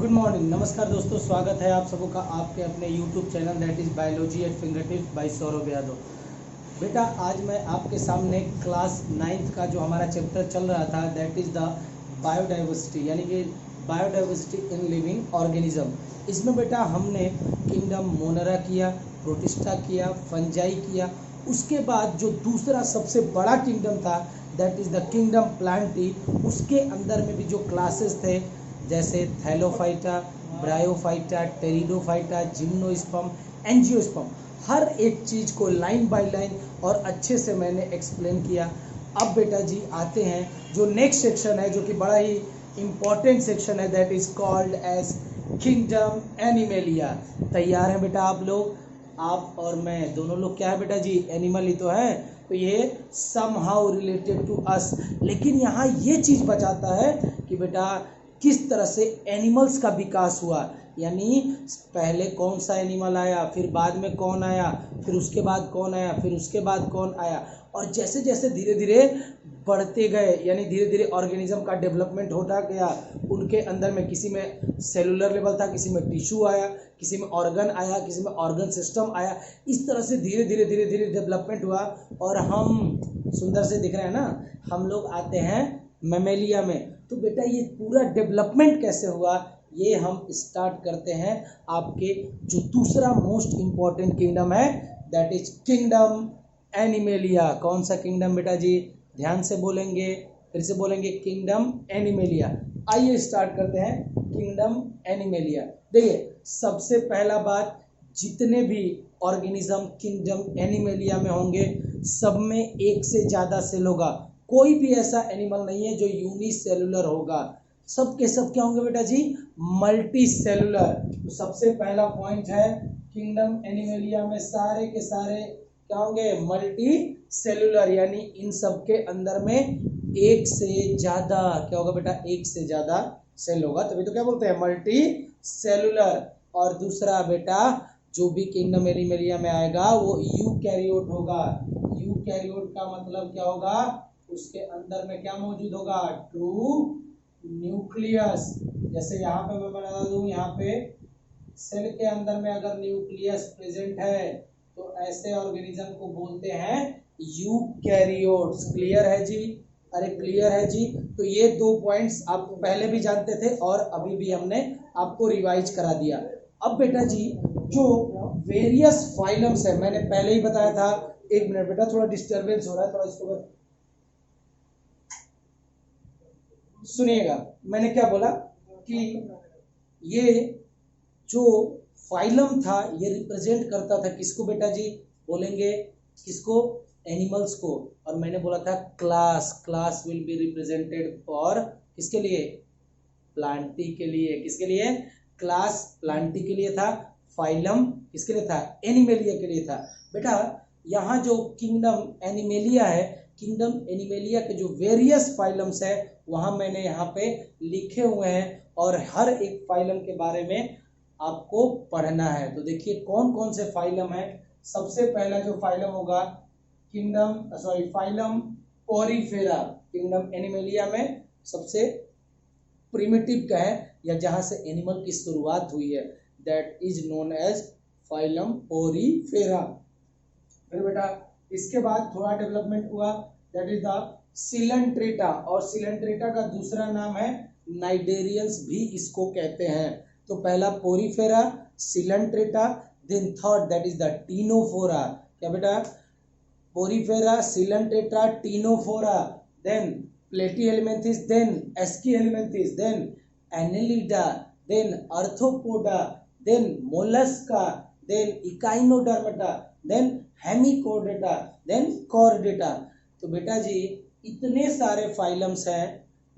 Good morning, नमस्कार दोस्तों, स्वागत है आप सबों का आपके अपने YouTube channel that is biology eight finger tips by Saurabh Yadav. बेटा, आज मैं आपके सामने क्लास 9th का जो हमारा चैप्टर चल रहा था दैट इज़ द बायोडाइवर्सिटी, यानी कि बायोडाइवर्सिटी इन लिविंग ऑर्गेनिज्म। इसमें बेटा हमने किंगडम मोनेरा किया, प्रोटिस्टा किया, फंजाई किया। उसके बाद जो दूसरा सबसे बड़ा किंगडम था that is the kingdom Plantae. उसके अंदर में भी जो क्लासेस थे जैसे Thallophyta, Bryophyta, Pteridophyta, gymnosperm, angiosperm, हर एक चीज़ को लाइन बाय लाइन और अच्छे से मैंने एक्सप्लेन किया। अब बेटा जी आते हैं जो नेक्स्ट सेक्शन है, जो कि बड़ा ही इम्पॉर्टेंट सेक्शन है, that is called as kingdom animalia. तैयार हैं बेटा आप लोग? आप और मैं दोनों लोग क्या है बेटा जी, एनिमल ही तो है, तो ये समहाउ रिलेटेड टू अस। लेकिन यहाँ ये चीज़ बताता है कि बेटा किस तरह से एनिमल्स का विकास हुआ, यानी पहले कौन सा एनिमल आया, फिर बाद में कौन आया, फिर उसके बाद कौन आया, फिर उसके बाद कौन आया, और जैसे जैसे धीरे धीरे बढ़ते गए, यानी धीरे धीरे ऑर्गेनिज्म का डेवलपमेंट होता गया। उनके अंदर में किसी में सेलुलर लेवल था, किसी में टिश्यू आया, किसी में ऑर्गन आया, किसी में ऑर्गन सिस्टम आया। इस तरह से धीरे धीरे धीरे धीरे डेवलपमेंट हुआ और हम सुंदर से दिख रहे हैं ना, हम लोग आते हैं मैमेलिया में। तो बेटा ये पूरा डेवलपमेंट कैसे हुआ ये हम स्टार्ट करते हैं आपके जो दूसरा मोस्ट इम्पॉर्टेंट किंगडम है दैट इज किंगडम एनिमेलिया। कौन सा किंगडम बेटा जी? ध्यान से बोलेंगे, फिर से बोलेंगे, किंगडम एनिमेलिया। आइए स्टार्ट करते हैं किंगडम एनिमेलिया। देखिए सबसे पहला बात, जितने भी ऑर्गेनिज्म किंगडम एनिमेलिया में होंगे सब में एक से ज़्यादा सेल होगा। कोई भी ऐसा एनिमल नहीं है जो यूनिसेलुलर होगा, सब के सब क्या होंगे बेटा जी? Multi cellular. तो सबसे पहला पॉइंट है किंगडम एनिमेलिया में सारे के सारे क्या होंगे? मल्टी सेलुलर, यानी इन सब के अंदर में एक से ज्यादा क्या होगा बेटा? एक से ज्यादा सेल होगा, तभी तो क्या बोलते हैं? Multi cellular. और दूसरा बेटा जो भी किंगडम एनिमेलिया में आएगा वो यूकैरियोट होगा। यूकैरियोट का मतलब क्या होगा? उसके अंदर में क्या मौजूद होगा? True nucleus. जैसे यहाँ पे मैं बता दूं, यहाँ पे सेल के अंदर में अगर न्यूक्लियस प्रेजेंट है तो ऐसे ऑर्गेनिज्म को बोलते हैं यूकैरियोट्स। क्लियर है जी? अरे क्लियर है जी? तो ये दो पॉइंट्स आप पहले भी जानते थे और अभी भी हमने आपको रिवाइज करा दिया। अब बेटा जी जो वेरियस फाइलम्स है, मैंने पहले ही बताया था। एक मिनट बेटा, थोड़ा डिस्टर्बेंस हो रहा है, थोड़ा इसको सुनिएगा। मैंने क्या बोला कि ये जो फाइलम था ये रिप्रेजेंट करता था किसको बेटा जी? बोलेंगे किसको? एनिमल्स को। और मैंने बोला था class will be represented for किसके लिए? प्लांटी के लिए। किसके लिए? क्लास प्लांटी के लिए था, फाइलम किसके लिए था? एनिमेलिया के लिए था। बेटा यहाँ जो किंगडम एनिमेलिया है, किंगडम एनिमेलिया के जो वेरियस फाइलम्स है वहां मैंने यहाँ पे लिखे हुए हैं और हर एक फाइलम के बारे में आपको पढ़ना है। तो देखिए कौन कौन से फाइलम है। सबसे पहला जो फाइलम होगा फाइलम पोरीफेरा। किंगडम एनिमेलिया में सबसे प्रिमिटिव का है, या जहां से एनिमल की शुरुआत हुई है, that is known as phylum porifera. फिर बेटा इसके बाद थोड़ा डेवलपमेंट हुआ, दैट इज द सिलेंट्रेटा। और सिलेंट्रेटा का दूसरा नाम है नाइडेरियंस भी इसको कहते हैं। तो पहला Porifera, Coelenterata, then third that is the Ctenophora. क्या बेटा? Porifera, Coelenterata, Ctenophora, then Platyhelminthes, then Aschelminthes, then Annelida, then Arthropoda, then Mollusca, then Echinodermata, then Hemichordata, then Chordata. तो बेटा जी इतने सारे फाइलम्स हैं,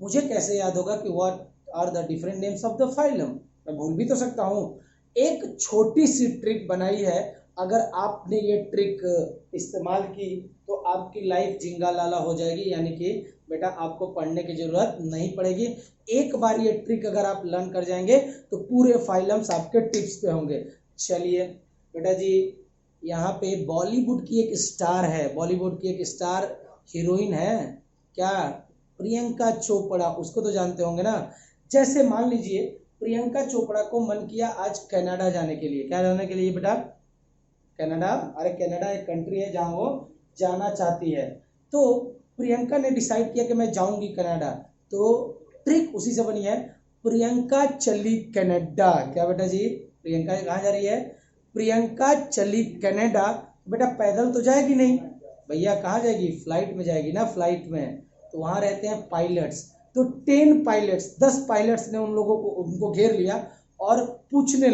मुझे कैसे याद होगा कि what are the different names of the phylum? मैं भूल भी तो सकता हूँ। एक छोटी सी ट्रिक बनाई है, अगर आपने ये ट्रिक इस्तेमाल की तो आपकी लाइफ झिंगा लाला हो जाएगी, यानी कि बेटा आपको पढ़ने की जरूरत नहीं पड़ेगी। एक बार ये ट्रिक अगर आप लर्न कर जाएंगे तो पूरे फाइलम्स आपके टिप्स पे होंगे। चलिए बेटा जी यहाँ पे बॉलीवुड की एक स्टार है, बॉलीवुड की एक स्टार हीरोइन है, क्या? प्रियंका चोपड़ा। उसको तो जानते होंगे ना। जैसे मान लीजिए प्रियंका चोपड़ा को मन किया आज कनाडा जाने के लिए। क्या जाने के लिए बेटा? कनाडा। अरे कनाडा एक कंट्री है जहां वो जाना चाहती है। तो प्रियंका ने डिसाइड किया कि मैं जाऊंगी कनाडा। तो ट्रिक उसी से बनी है, प्रियंका चली कनाडा। क्या बेटा जी? प्रियंका कहाँ जा रही है? प्रियंका चली कनाडा। बेटा पैदल तो जाएगी नहीं भैया, कहाँ जाएगी? फ्लाइट में जाएगी ना, फ्लाइट में। तो वहां रहते हैं पायलट्स। तो 10 पायलट्स ने उन लोगों को उनको घेर लिया और पूछने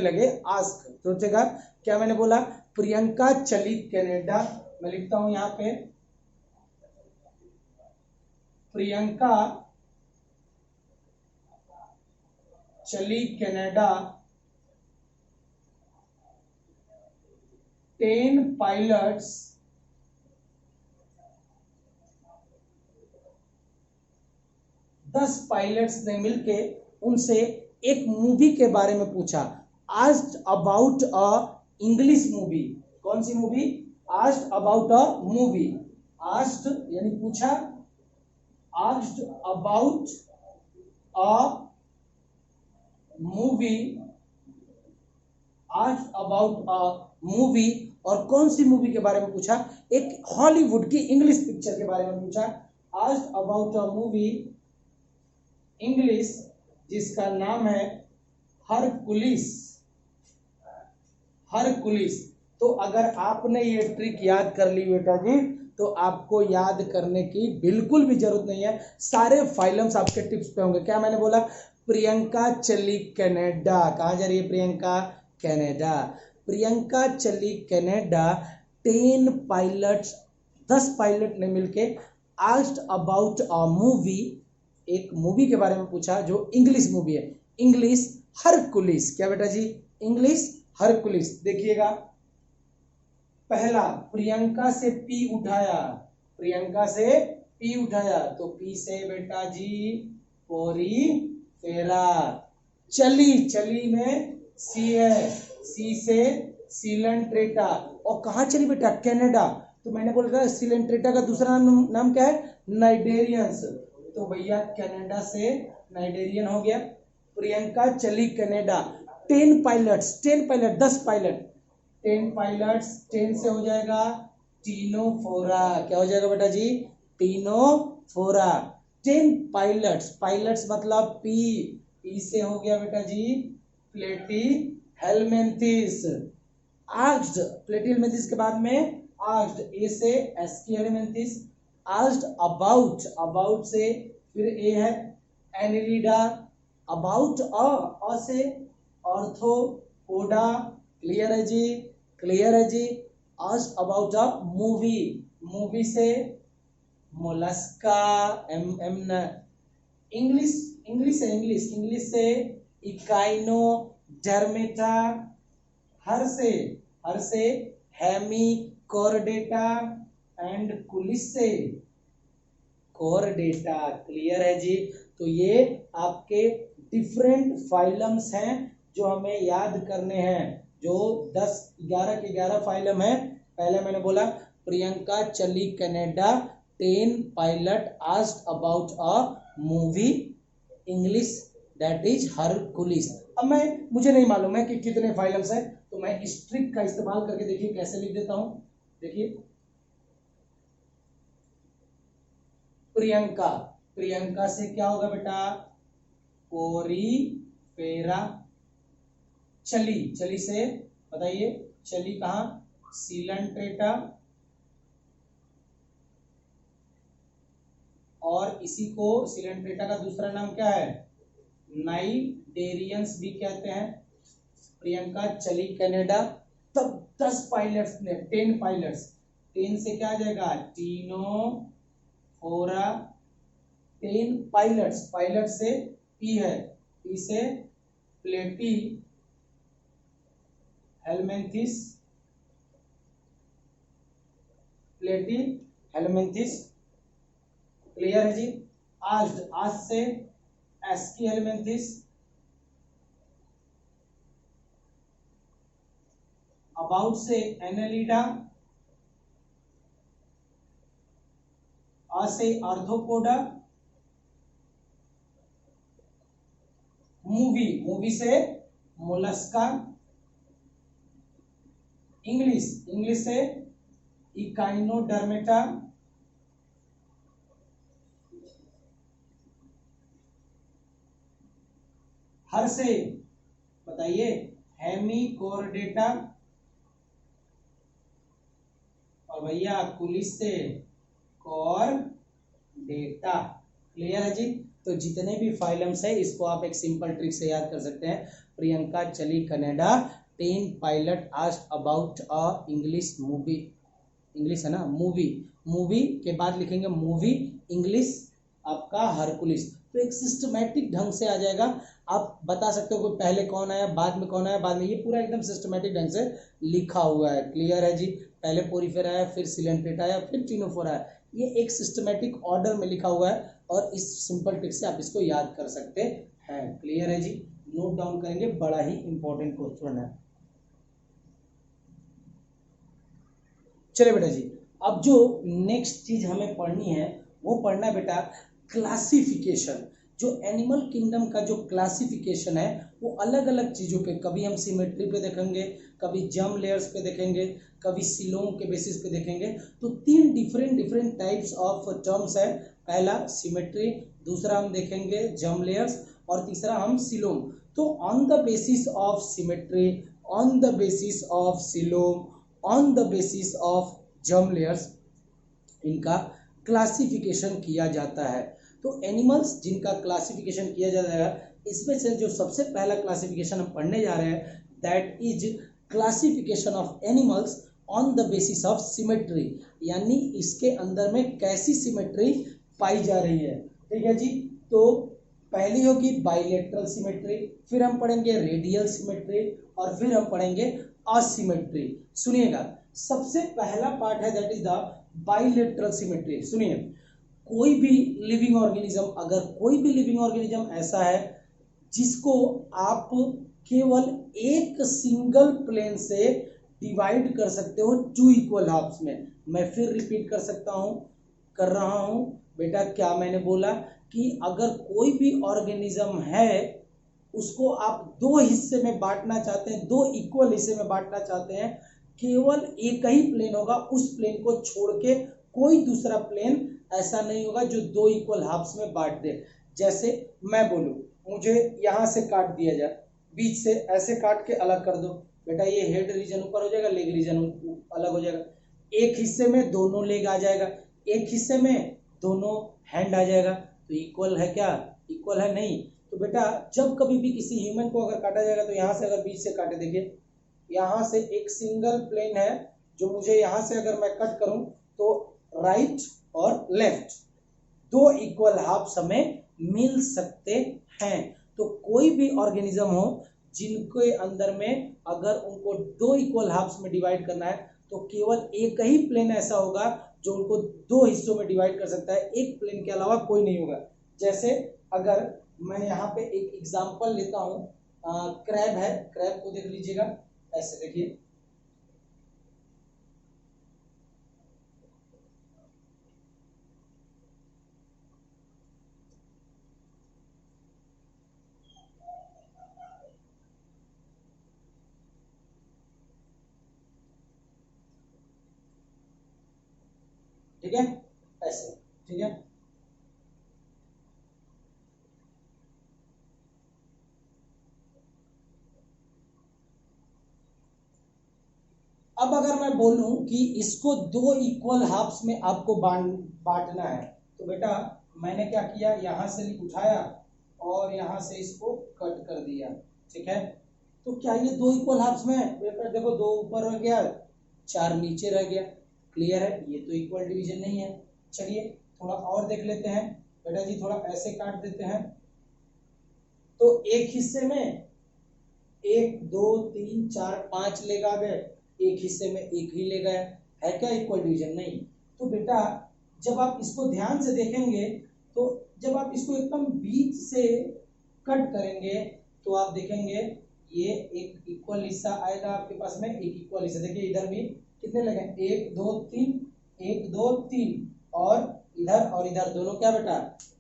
लगे आस्क। सोचेगा क्या मैंने बोला? प्रियंका चली कनाडा। मैं लिखता हूं यहां पे, प्रियंका चली कनाडा, 10 पायलट्स ने मिलके उनसे एक मूवी के बारे में पूछा। Asked about a English movie. कौन सी movie? Asked about a movie. Asked यानी पूछा, asked about a movie, asked about a movie. और कौन सी मूवी के बारे में पूछा? एक हॉलीवुड की इंग्लिश पिक्चर के बारे में पूछा। Asked about a movie English, जिसका नाम है हरकुलिस। हरकुलिस। तो अगर आपने ये ट्रिक याद कर ली बेटा जी, तो आपको याद करने की बिल्कुल भी जरूरत नहीं है। सारे फाइलम्स आपके टिप्स पे होंगे। क्या मैंने बोला? प्रियंका चली कनाडा। कहाँ जा रही है प्रियंका? कनाडा। प्रियंका चली कनाडा, 10 पायलट ने मिलके आस्क्ड अबाउट अ मूवी, एक मूवी के बारे में पूछा जो इंग्लिश मूवी है, इंग्लिश हरकुलिस। क्या बेटा जी? English Hercules. देखिएगा, पहला प्रियंका से पी उठाया, प्रियंका से पी उठाया, तो पी से बेटा जी पोरी फेरा। चली में सी है, सी से सिलेंट्रेटा। और कहा चली बेटा? कनाडा। तो मैंने बोला था सिलेंट्रेटा का दूसरा नाम क्या है? नाइडेरियंस। तो भैया कनाडा से नाइडेरियन हो गया। प्रियंका चली कनाडा, 10 पायलट, 10 पायलट्स, 10 से हो जाएगा टीनोफोरा। क्या हो जाएगा बेटा जी? टीनोफोरा। 10 पायलट्स, पायलट्स मतलब पी से हो गया बेटा जी प्लेटी हेलमेंथिस। आस्क्ड, प्लेटी हेलमेंथिस के बाद में आस्क्ड, ए से एस्की हेलमेंथिस। आस्क्ड अबाउट से फिर ए है एनिलिडा। अबाउट अ से ऑर्थोपोडा। क्लियर है जी? क्लियर है जी? Asked about a movie, movie से मोलस्का। एम इंग्लिश, इंग्लिश से इकाइनो डर्मेटा। हर से हेमी कोरडेटा। एंड कुलिस से कोरडेटा। क्लियर है जी? तो ये आपके डिफरेंट फाइलम्स हैं जो हमें याद करने हैं, जो 11 के 11 फाइलम है। पहले मैंने बोला प्रियंका चली Canada, 10 pilot asked about a movie English that is Hercules. अब मुझे नहीं मालूम है कि कितने फाइलम्स हैं, तो मैं इस ट्रिक का इस्तेमाल करके देखिए कैसे लिख देता हूं। देखिए, प्रियंका, प्रियंका से क्या होगा बेटा? कोरी फेरा। चली से बताइए, चली कहां? सिलेंट्रेटा। और इसी को सिलेंट्रेटा का दूसरा नाम क्या है? नाइडेरियंस भी कहते हैं। प्रियंका चली कनाडा। तब 10 पायलट्स ने, 10 पायलट्स, 10 से क्या आ जाएगा? टीनो फोरा। 10 पायलट्स, पायलट से पी है, पी से प्लेटी हेलमेंथिस, प्लेटी हेलमेंथिस। क्लियर है जी? आज से एस्की हेलमेंथिस। अबाउट से एनेलिडा। आ से आर्थोपोडा। मूवी, मूवी से मोलस्का, इंग्लिश, इंग्लिश से इकाइनोडर्मेटा, हर से बताइए हेमिकोर्डेटा, और भैया कुलिस से कॉर्डेटा। क्लियर है जी। तो जितने भी फाइलम्स है इसको आप एक सिंपल ट्रिक से याद कर सकते हैं। प्रियंका चली Canada, 10 pilot asked about a English movie, English है ना मूवी, मूवी के बाद लिखेंगे मूवी, इंग्लिश आपका हरकुलिस। तो एक सिस्टमैटिक ढंग से आ जाएगा। आप बता सकते हो कि पहले कौन आया, बाद में कौन आया, बाद में, ये पूरा एकदम सिस्टमैटिक ढंग से लिखा हुआ है। क्लियर है जी। पहले पोरीफेरा आया, फिर सिलेंट्रेटा आया, फिर टिनोफोरा आया। ये एक सिस्टमैटिक ऑर्डर में लिखा हुआ है और इस सिंपल ट्रिक से आप इसको याद कर सकते हैं। क्लियर है जी। नोट डाउन करेंगे, बड़ा ही इंपॉर्टेंट क्वेश्चन है। चलिए बेटा जी, अब जो नेक्स्ट चीज हमें पढ़नी है वो पढ़ना है बेटा क्लासिफिकेशन। जो एनिमल किंगडम का जो क्लासिफिकेशन है वो अलग अलग चीजों पे, कभी हम सिमेट्री पे देखेंगे, कभी जम लेयर्स पे देखेंगे, कभी सिलोम के बेसिस पे देखेंगे। तो 3 डिफरेंट टाइप्स ऑफ टर्म्स है। पहला सिमेट्री, दूसरा हम देखेंगे जम लेयर्स, और तीसरा हम सिलोम। तो on the basis of symmetry, on the basis of coelom, on the basis of germ layers, इनका क्लासिफिकेशन किया जाता है। तो एनिमल्स जिनका क्लासिफिकेशन किया जाता है, इसमें से जो सबसे पहला क्लासिफिकेशन हम पढ़ने जा रहे हैं that is classification of animals on the basis of symmetry, यानी इसके अंदर में कैसी सिमेट्री पाई जा रही है। ठीक है जी। तो पहली होगी बाइलेटरल सिमेट्री, फिर हम पढ़ेंगे रेडियल सिमेट्री, और फिर हम पढ़ेंगे असिमेट्री। सुनिएगा, सबसे पहला पार्ट है that is the bilateral symmetry. सुनिए, कोई भी लिविंग ऑर्गेनिज्म, अगर कोई भी लिविंग ऑर्गेनिज्म ऐसा है जिसको आप केवल एक सिंगल प्लेन से डिवाइड कर सकते हो 2 इक्वल हाफ्स में। मैं फिर रिपीट कर रहा हूं बेटा, क्या मैंने बोला कि अगर कोई भी ऑर्गेनिज्म है उसको आप 2 हिस्से में बांटना चाहते हैं, 2 इक्वल हिस्से में बांटना चाहते हैं, केवल एक ही प्लेन होगा, उस प्लेन को छोड़ के कोई दूसरा प्लेन ऐसा नहीं होगा जो 2 इक्वल हाफ्स में बांट दे। जैसे मैं बोलूं, मुझे यहां से काट दिया जाए, बीच से ऐसे काट के अलग कर दो बेटा, ये हेड रीजन ऊपर हो जाएगा, लेग रीजन अलग हो जाएगा। एक हिस्से में दोनों लेग आ जाएगा, एक हिस्से में दोनों हैंड आ जाएगा। तो इक्वल है क्या? इक्वल है नहीं। तो बेटा जब कभी भी किसी ह्यूमन को अगर काटा जाएगा तो यहां से अगर बीच से काटे, देखिए यहां से एक सिंगल प्लेन है जो मुझे यहां से अगर मैं कट करूं तो राइट और लेफ्ट 2 इक्वल हाफ्स हमें मिल सकते हैं। तो कोई भी ऑर्गेनिज्म हो जिनके अंदर में अगर उनको 2 इक्वल हाफ्स में डिवाइड करना है तो केवल एक ही प्लेन ऐसा होगा जो उनको 2 हिस्सों में डिवाइड कर सकता है, एक प्लेन के अलावा कोई नहीं होगा। जैसे अगर मैं यहाँ पे एक एग्जांपल लेता हूँ, क्रैब है, क्रैब को देख लीजिएगा, ऐसे देखिए, ठीक है, ऐसे, ठीक है। अब अगर मैं बोलूं कि इसको 2 इक्वल हाफ्स में आपको बांटना है तो बेटा मैंने क्या किया, यहां से उठाया और यहां से इसको कट कर दिया। ठीक है, तो क्या ये 2 इक्वल हाफ्स में है? बेटा देखो, 2 ऊपर रह गया, 4 नीचे रह गया। क्लियर है, ये तो इक्वल डिवीजन नहीं है। चलिए थोड़ा और देख लेते हैं बेटा जी, थोड़ा ऐसे काट देते हैं। तो एक हिस्से में 1 2 3 4 5 लेग आ गए, एक हिस्से में एक ही ले गया, है क्या इक्वल डिवीजन? नहीं। तो बेटा जब आप इसको ध्यान से देखेंगे तो जब आप इसको एकदम बीच से कट करेंगे तो आप देखेंगे ये एक इक्वल हिस्सा आएगा आपके पास में, एक इक्वल हिस्सा। देखिए इधर भी कितने लगे, 1 2 3, 1 2 3, और इधर दोनों क्या बेटा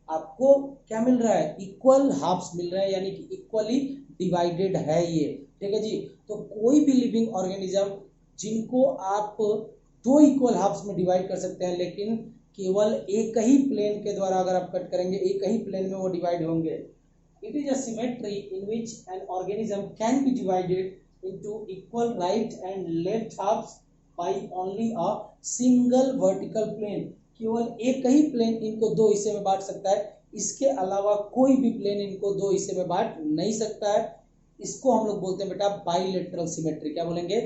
आपको क्या मिल रहा है, इक्वल हाफ्स मिल रहे हैं, यानी कि इक्वली डिवाइडेड है ये, ठीक है जी। तो कोई भी लिविंग ऑर्गेनिज्म जिनको आप दो इक्वल हाफ्स में डिवाइड कर सकते हैं, लेकिन केवल एक ही प्लेन के द्वारा अगर आप कट करेंगे, एक ही प्लेन में वो डिवाइड होंगे। It is a symmetry in which an organism can be divided into equal right and left halves by only a single vertical plane. केवल एक ही प्लेन इनको दो हिस्से में बांट सकता है, इसके अलावा कोई भी प्लेन इनको दो हिस्से में बांट नहीं सकता है। इसको हम लोग बोलते हैं बेटा बाइलेटरल सिमेट्री। क्या बोलेंगे,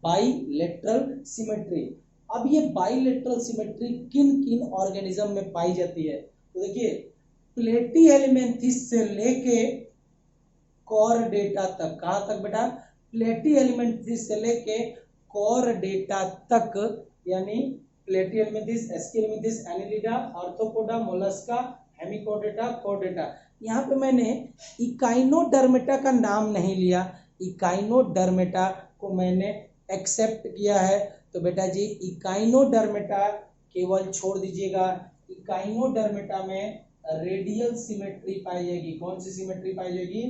बाइलेटरल सिमेट्री। अब ये बाइलेटरल सिमेट्री किन किन ऑर्गेनिज्म में पाई जाती है, तो देखिए प्लेटीहेल्मिन्थेस से लेके कॉर्डेटा तक, कहां तक बेटा, प्लेटीहेल्मिन्थेस से लेके कॉर्डेटा तक, यानी Platyhelminthes, Aschelminthes, Annelida, Arthropoda, Mollusca, Hemichordata, Chordata. यहाँ पे मैंने इकाइनोडर्मेटा का नाम नहीं लिया, इकाइनोडर्मेटा को मैंने एक्सेप्ट किया है। तो बेटा जी इकाइनोडर्मेटा केवल छोड़ दीजिएगा। इकाइनोडर्मेटा में रेडियल सिमेट्री पाई जाएगी। कौन सी सिमेट्री पाई जाएगी,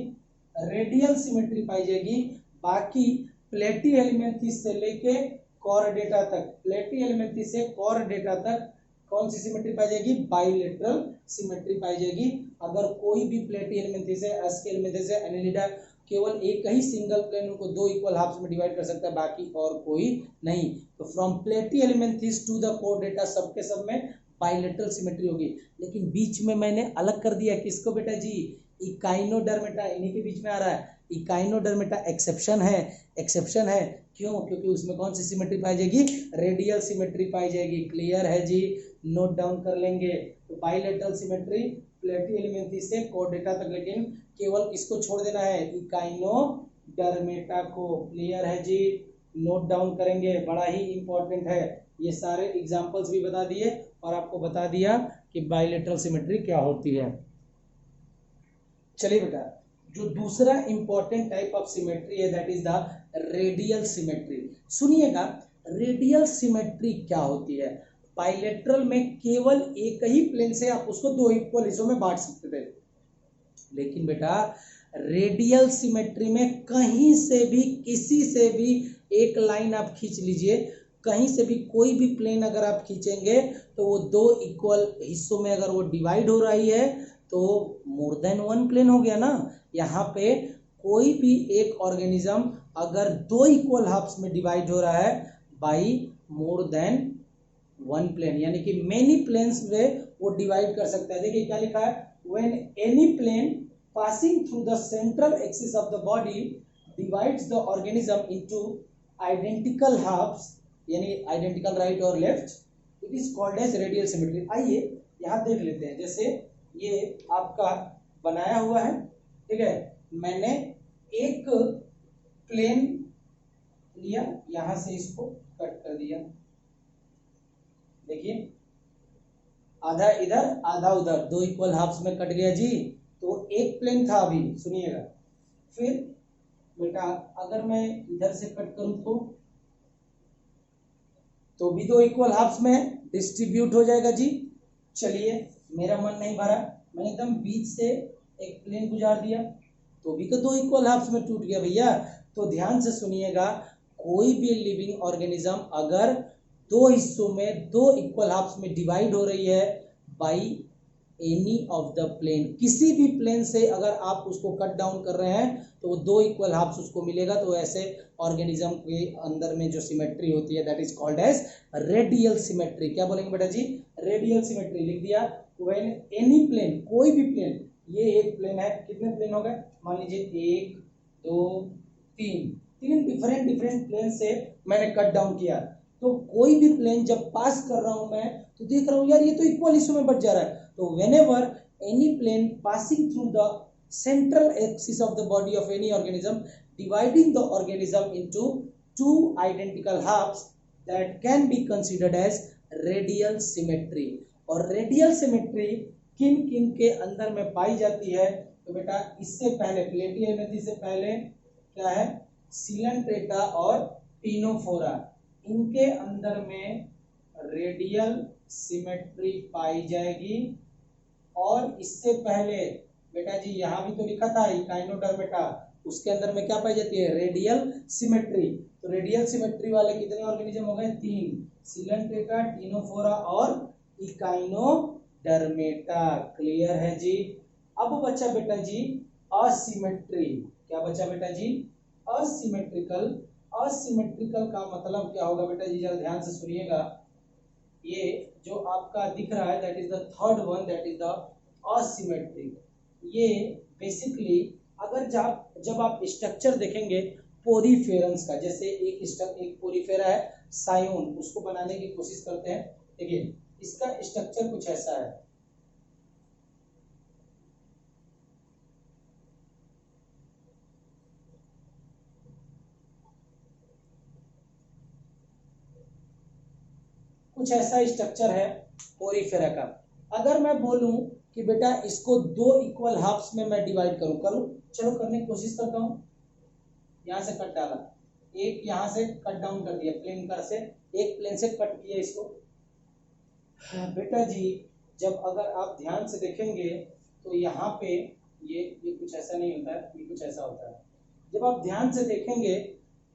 रेडियल सिमेट्री पाई जाएगी। बाकी प्लेटीहेल्मिन्थेस से लेके कॉर्डेटा तक, प्लेटीहेल्मिन्थेस से कॉर्डेटा तक कौन सी सिमेट्री पाई जाएगी, बाइलेटरल सिमेट्री पाई जाएगी। अगर कोई भी प्लेटीहेल्मिन्थेस है, एस्किहेल्मिन्थेस है, एनिलिडा, केवल एक ही सिंगल प्लेन उनको दो इक्वल हाफ्स में डिवाइड कर सकता है, बाकी और कोई नहीं। तो from platyhelminthes to the chordata सबके सब में बाइलेटरल सिमेट्री होगी। लेकिन बीच में मैंने अलग कर दिया, किसको बेटा जी, इकाइनोडर्मेटा, इन्हीं के बीच में आ रहा है। इकाइनोडर्मेटा एक्सेप्शन है, एक्सेप्शन है क्यों, क्योंकि उसमें कौन सी सिमेट्री पाई जाएगी, रेडियल सिमेट्री पाई जाएगी। क्लियर है जी, नोट डाउन कर लेंगे। तो बाइलेटरल सिमेट्री प्लेटीहेल्मिन्थेस से कॉर्डेटा तक, लेकिन केवल किसको छोड़ देना है, इकाइनोडर्मेटा को। क्लियर है जी, नोट डाउन करेंगे, बड़ा ही इंपॉर्टेंट है। ये सारे एग्जांपल्स भी बता दिए और आपको बता दिया कि बाइलेटरल सिमेट्री क्या होती है। चलिए बेटा, जो दूसरा इंपॉर्टेंट टाइप ऑफ सिमेट्री है that is the radial symmetry. सुनिएगा, रेडियल सिमेट्री क्या होती है। बाइलेटरल में केवल एक ही प्लेन से आप उसको दो इक्वल हिस्सों में बांट सकते थे, लेकिन बेटा रेडियल सिमेट्री में कहीं से भी, किसी से भी एक लाइन आप खींच लीजिए, कहीं से भी कोई भी प्लेन अगर आप खींचेंगे तो वो दो इक्वल हिस्सों में अगर वो डिवाइड हो रही है तो मोर देन वन प्लेन हो गया ना। यहाँ पे कोई भी एक ऑर्गेनिज्म अगर दो इक्वल हाफ्स में डिवाइड हो रहा है by more than one plane, यानी कि मेनी प्लेन्स में वो डिवाइड कर सकता है। देखिए क्या लिखा है, when any plane passing through the central axis of the body divides the organism into identical halves, यानी आइडेंटिकल राइट और left, it is called as radial symmetry. आइए यहाँ देख लेते हैं, जैसे ये आपका बनाया हुआ है, ठीक है, मैंने एक प्लेन लिया, यहां से इसको कट कर दिया, देखिए आधा इधर आधा उधर, दो इक्वल हाफ्स में कट गया जी। तो एक प्लेन था अभी, सुनिएगा, फिर बेटा अगर मैं इधर से कट करूं तो भी दो इक्वल हाफ्स में डिस्ट्रीब्यूट हो जाएगा जी। चलिए मेरा मन नहीं भरा, मैंने एकदम बीच से एक प्लेन गुजार दिया, तो भी तो दो इक्वल हाफ्स में टूट गया भैया। तो ध्यान से सुनिएगा, कोई भी लिविंग ऑर्गेनिज्म अगर दो हिस्सों में दो इक्वल हाफ्स में डिवाइड हो रही है by any of the plane, किसी भी प्लेन से अगर आप उसको कट डाउन कर रहे हैं तो वो दो इक्वल हाफ्स उसको मिलेगा। तो ऐसे ऑर्गेनिज्म के अंदर में जो सिमेट्री होती है that is called as radial symmetry. क्या बोलेंगे बेटा जी, रेडियल सिमेट्री लिख दिया। व्हेन एनी प्लेन, कोई भी प्लेन, ये एक प्लेन है, कितने प्लेन हो गए, मान लीजिए एक दो तीन, तीन डिफरेंट प्लेन से मैंने कट डाउन किया। तो कोई भी प्लेन जब पास कर रहा हूं मैं तो देख रहा हूं यार ये तो इक्वल हिस्सों में बट जा रहा है। तो whenever any plane passing through the central axis of the body of any organism dividing the organism into two identical halves that can be considered as radial symmetry। और रेडियल सिमेट्री किन किन के अंदर में पाई जाती है, तो बेटा इससे पहले प्लेटीहेल्मिन्थेस से पहले क्या है, सिलेंट्रेटा और टिनोफोरा, इनके अंदर में रेडियल सिमेट्री पाई जाएगी। और इससे पहले बेटा जी यहाँ भी तो लिखा था इकाइनोडर्मेटा, उसके अंदर में क्या पाई जाती है, रेडियल सिमेट्री। तो रेडियल सिमेट्री वाले कितने ऑर्गेनिज्म हो गए, 3, सिलेंट्रेटा, टीनोफोरा और इकाइनोडर्मेटा। क्लियर है जी। अब बच्चा बेटा जी असिमेट्री, क्या बचा बेटा जी, असिमेट्रिकल। असिमेट्रिकल का मतलब क्या होगा बेटा जी, जरा ध्यान से सुनिएगा। ये जो आपका दिख रहा है that is the third one, that is the asymmetric. ये बेसिकली अगर जब आप स्ट्रक्चर देखेंगे पोरीफेरंस का, जैसे एक पोरीफेरा है सायोन, उसको बनाने की कोशिश करते हैं। देखिए इसका स्ट्रक्चर कुछ ऐसा है, कुछ ऐसा स्ट्रक्चर है पोरीफेरा का। अगर मैं बोलूं कि बेटा इसको 2 इक्वल हाफ्स में मैं डिवाइड करूं, चलो करने की कोशिश करता हूं। यहां से कट डाला, एक यहां से कट डाउन कर दिया, प्लेन कर से एक प्लेन से कट किया इसको। बेटा जी जब अगर आप ध्यान से देखेंगे तो यहाँ पे ये कुछ ऐसा नहीं होता है, ये कुछ ऐसा होता है। जब आप ध्यान से देखेंगे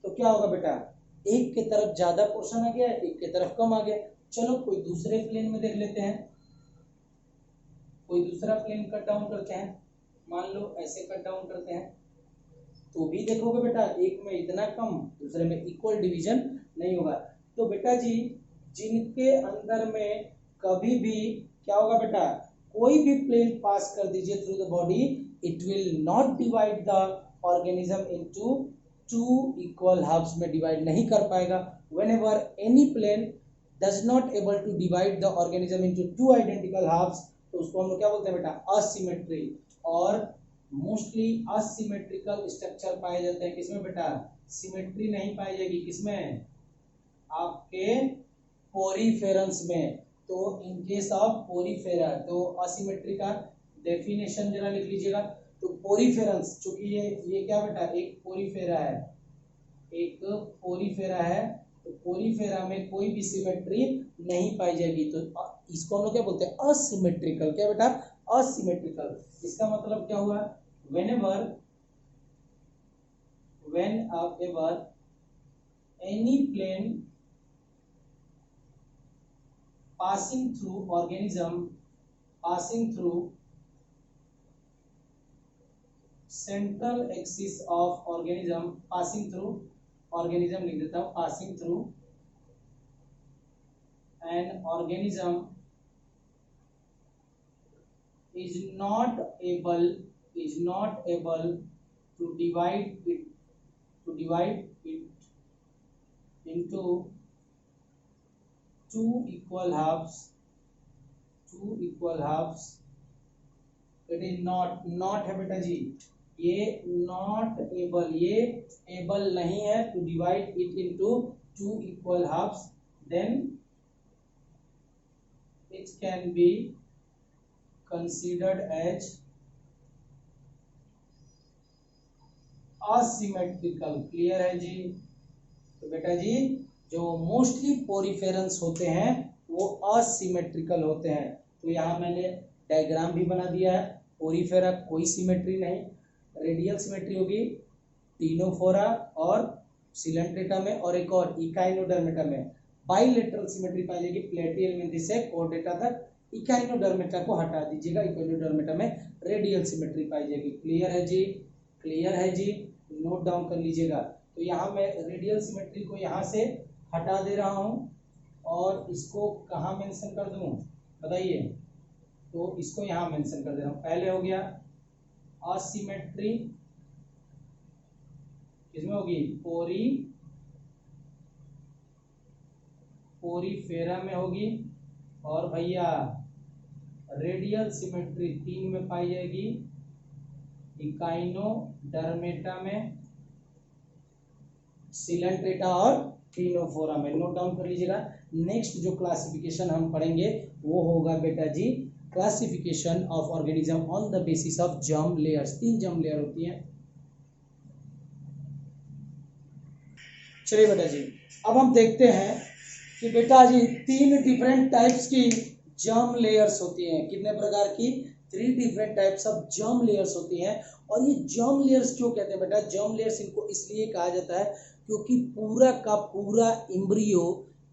तो क्या होगा बेटा, एक के तरफ ज्यादा पोर्शन आ गया, एक के तरफ कम आ गया। चलो कोई दूसरे प्लेन में देख लेते हैं, कोई दूसरा प्लेन कट डाउन करते हैं, मान लो ऐसे कट डाउन करते हैं, तो भी देखोगे बेटा एक में इतना कम, दूसरे में इक्वल डिवीजन नहीं होगा। तो बेटा जी जिनके अंदर में कभी भी क्या होगा बेटा, कोई भी प्लेन पास कर दीजिए through the body, it will not divide the organism into 2 equal halves में डिवाइड नहीं कर पाएगा। Whenever any plane does not able to divide the organism into 2 identical halves, तो उसको हम लोग क्या बोलते हैं बेटा, असिमेट्री। और मोस्टली असिमेट्रिकल स्ट्रक्चर पाए जाते हैं किसमें बेटा, सिमेट्री नहीं पाई जाएगी किसमें, आपके पोरीफेरंस में। तो इन केस ऑफ पोरीफेरा, तो असिमेट्री का डेफिनेशन जरा लिख लीजिएगा। तो पोरीफेरंस, चूंकि ये क्या बेटा, एक पोरीफेरा है, एक पोरीफेरा है, तो पोरीफेरा में कोई भी सिमेट्री नहीं पाई जाएगी। तो इसको हम लोग क्या बोलते हैं, असिमेट्रिकल। क्या बेटा, असिमेट्रिकल। इसका मतलब क्या हुआ, whenever any plane passing through central axis of organism, passing through organism लिख देता हूं, passing through an organism is not able to divide it into 2 equal halves, it is not है बेटा जी, ये not able, ये able नहीं है to divide it into 2 equal halves, then it can be considered as asymmetrical। Clear है जी। तो बेटा जी जो मोस्टली पोरीफेरंस होते हैं वो असिमेट्रिकल होते हैं। तो यहाँ मैंने डायग्राम भी बना दिया है। पोरीफेरा कोई सिमेट्री नहीं, रेडियल सिमेट्री होगी टीनोफोरा और सिलेंट्रेटा में, और एक और इकाइनोडर्मेटा में। बाइलेटरल सिमेट्री पाई जाएगी प्लेटियल मेंथिस से कोर्डेटा तक। इकाइनोडर्मेटा को हटा दीजिएगा, इकाइनोडर्मेटा में रेडियल सिमेट्री पाई जाएगी। क्लियर है जी, क्लियर है जी, नोट डाउन कर लीजिएगा। तो यहाँ मैं रेडियल सिमेट्री को यहाँ से हटा दे रहा हूँ और इसको कहाँ मेंशन कर दूँ बताइए, तो इसको यहाँ मेंशन कर दे रहा हूँ। पहले हो गया असिमेट्री, किसमें होगी, पोरीफेरा में होगी, और भैया रेडियल सिमेट्री 3 में पाई जाएगी, इकाइनोडर्मेटा में, सिलेंट्रेटा और टीनोफोरा में। नोट डाउन कर लीजिएगा। नेक्स्ट जो क्लासिफिकेशन हम पढ़ेंगे वो होगा बेटा जी classification of organism on the basis of germ layers. 3 germ layer होती हैं। चलिए बेटा जी अब हम देखते हैं कि बेटा जी 3 डिफरेंट टाइप्स की जर्म लेयर्स होती हैं। कितने प्रकार की? 3 different types of germ layers होती हैं। और ये जर्म लेयर्स क्यों कहते हैं बेटा? जर्म लेयर्स इनको इसलिए कहा जाता है क्योंकि पूरा का पूरा एम्ब्रियो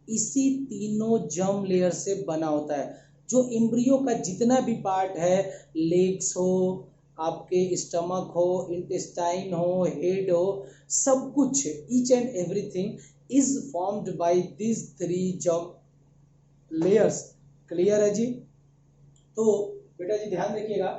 इसी तीनों जर्म लेयर से बना होता है। जो एम्ब्रियो का जितना भी पार्ट है, लेग्स हो, आपके स्टमक हो, इंटेस्टाइन हो, हेड हो, सब कुछ, each and everything is formed by this 3 germ layers. Clear है जी? तो बेटा जी ध्यान रखिएगा,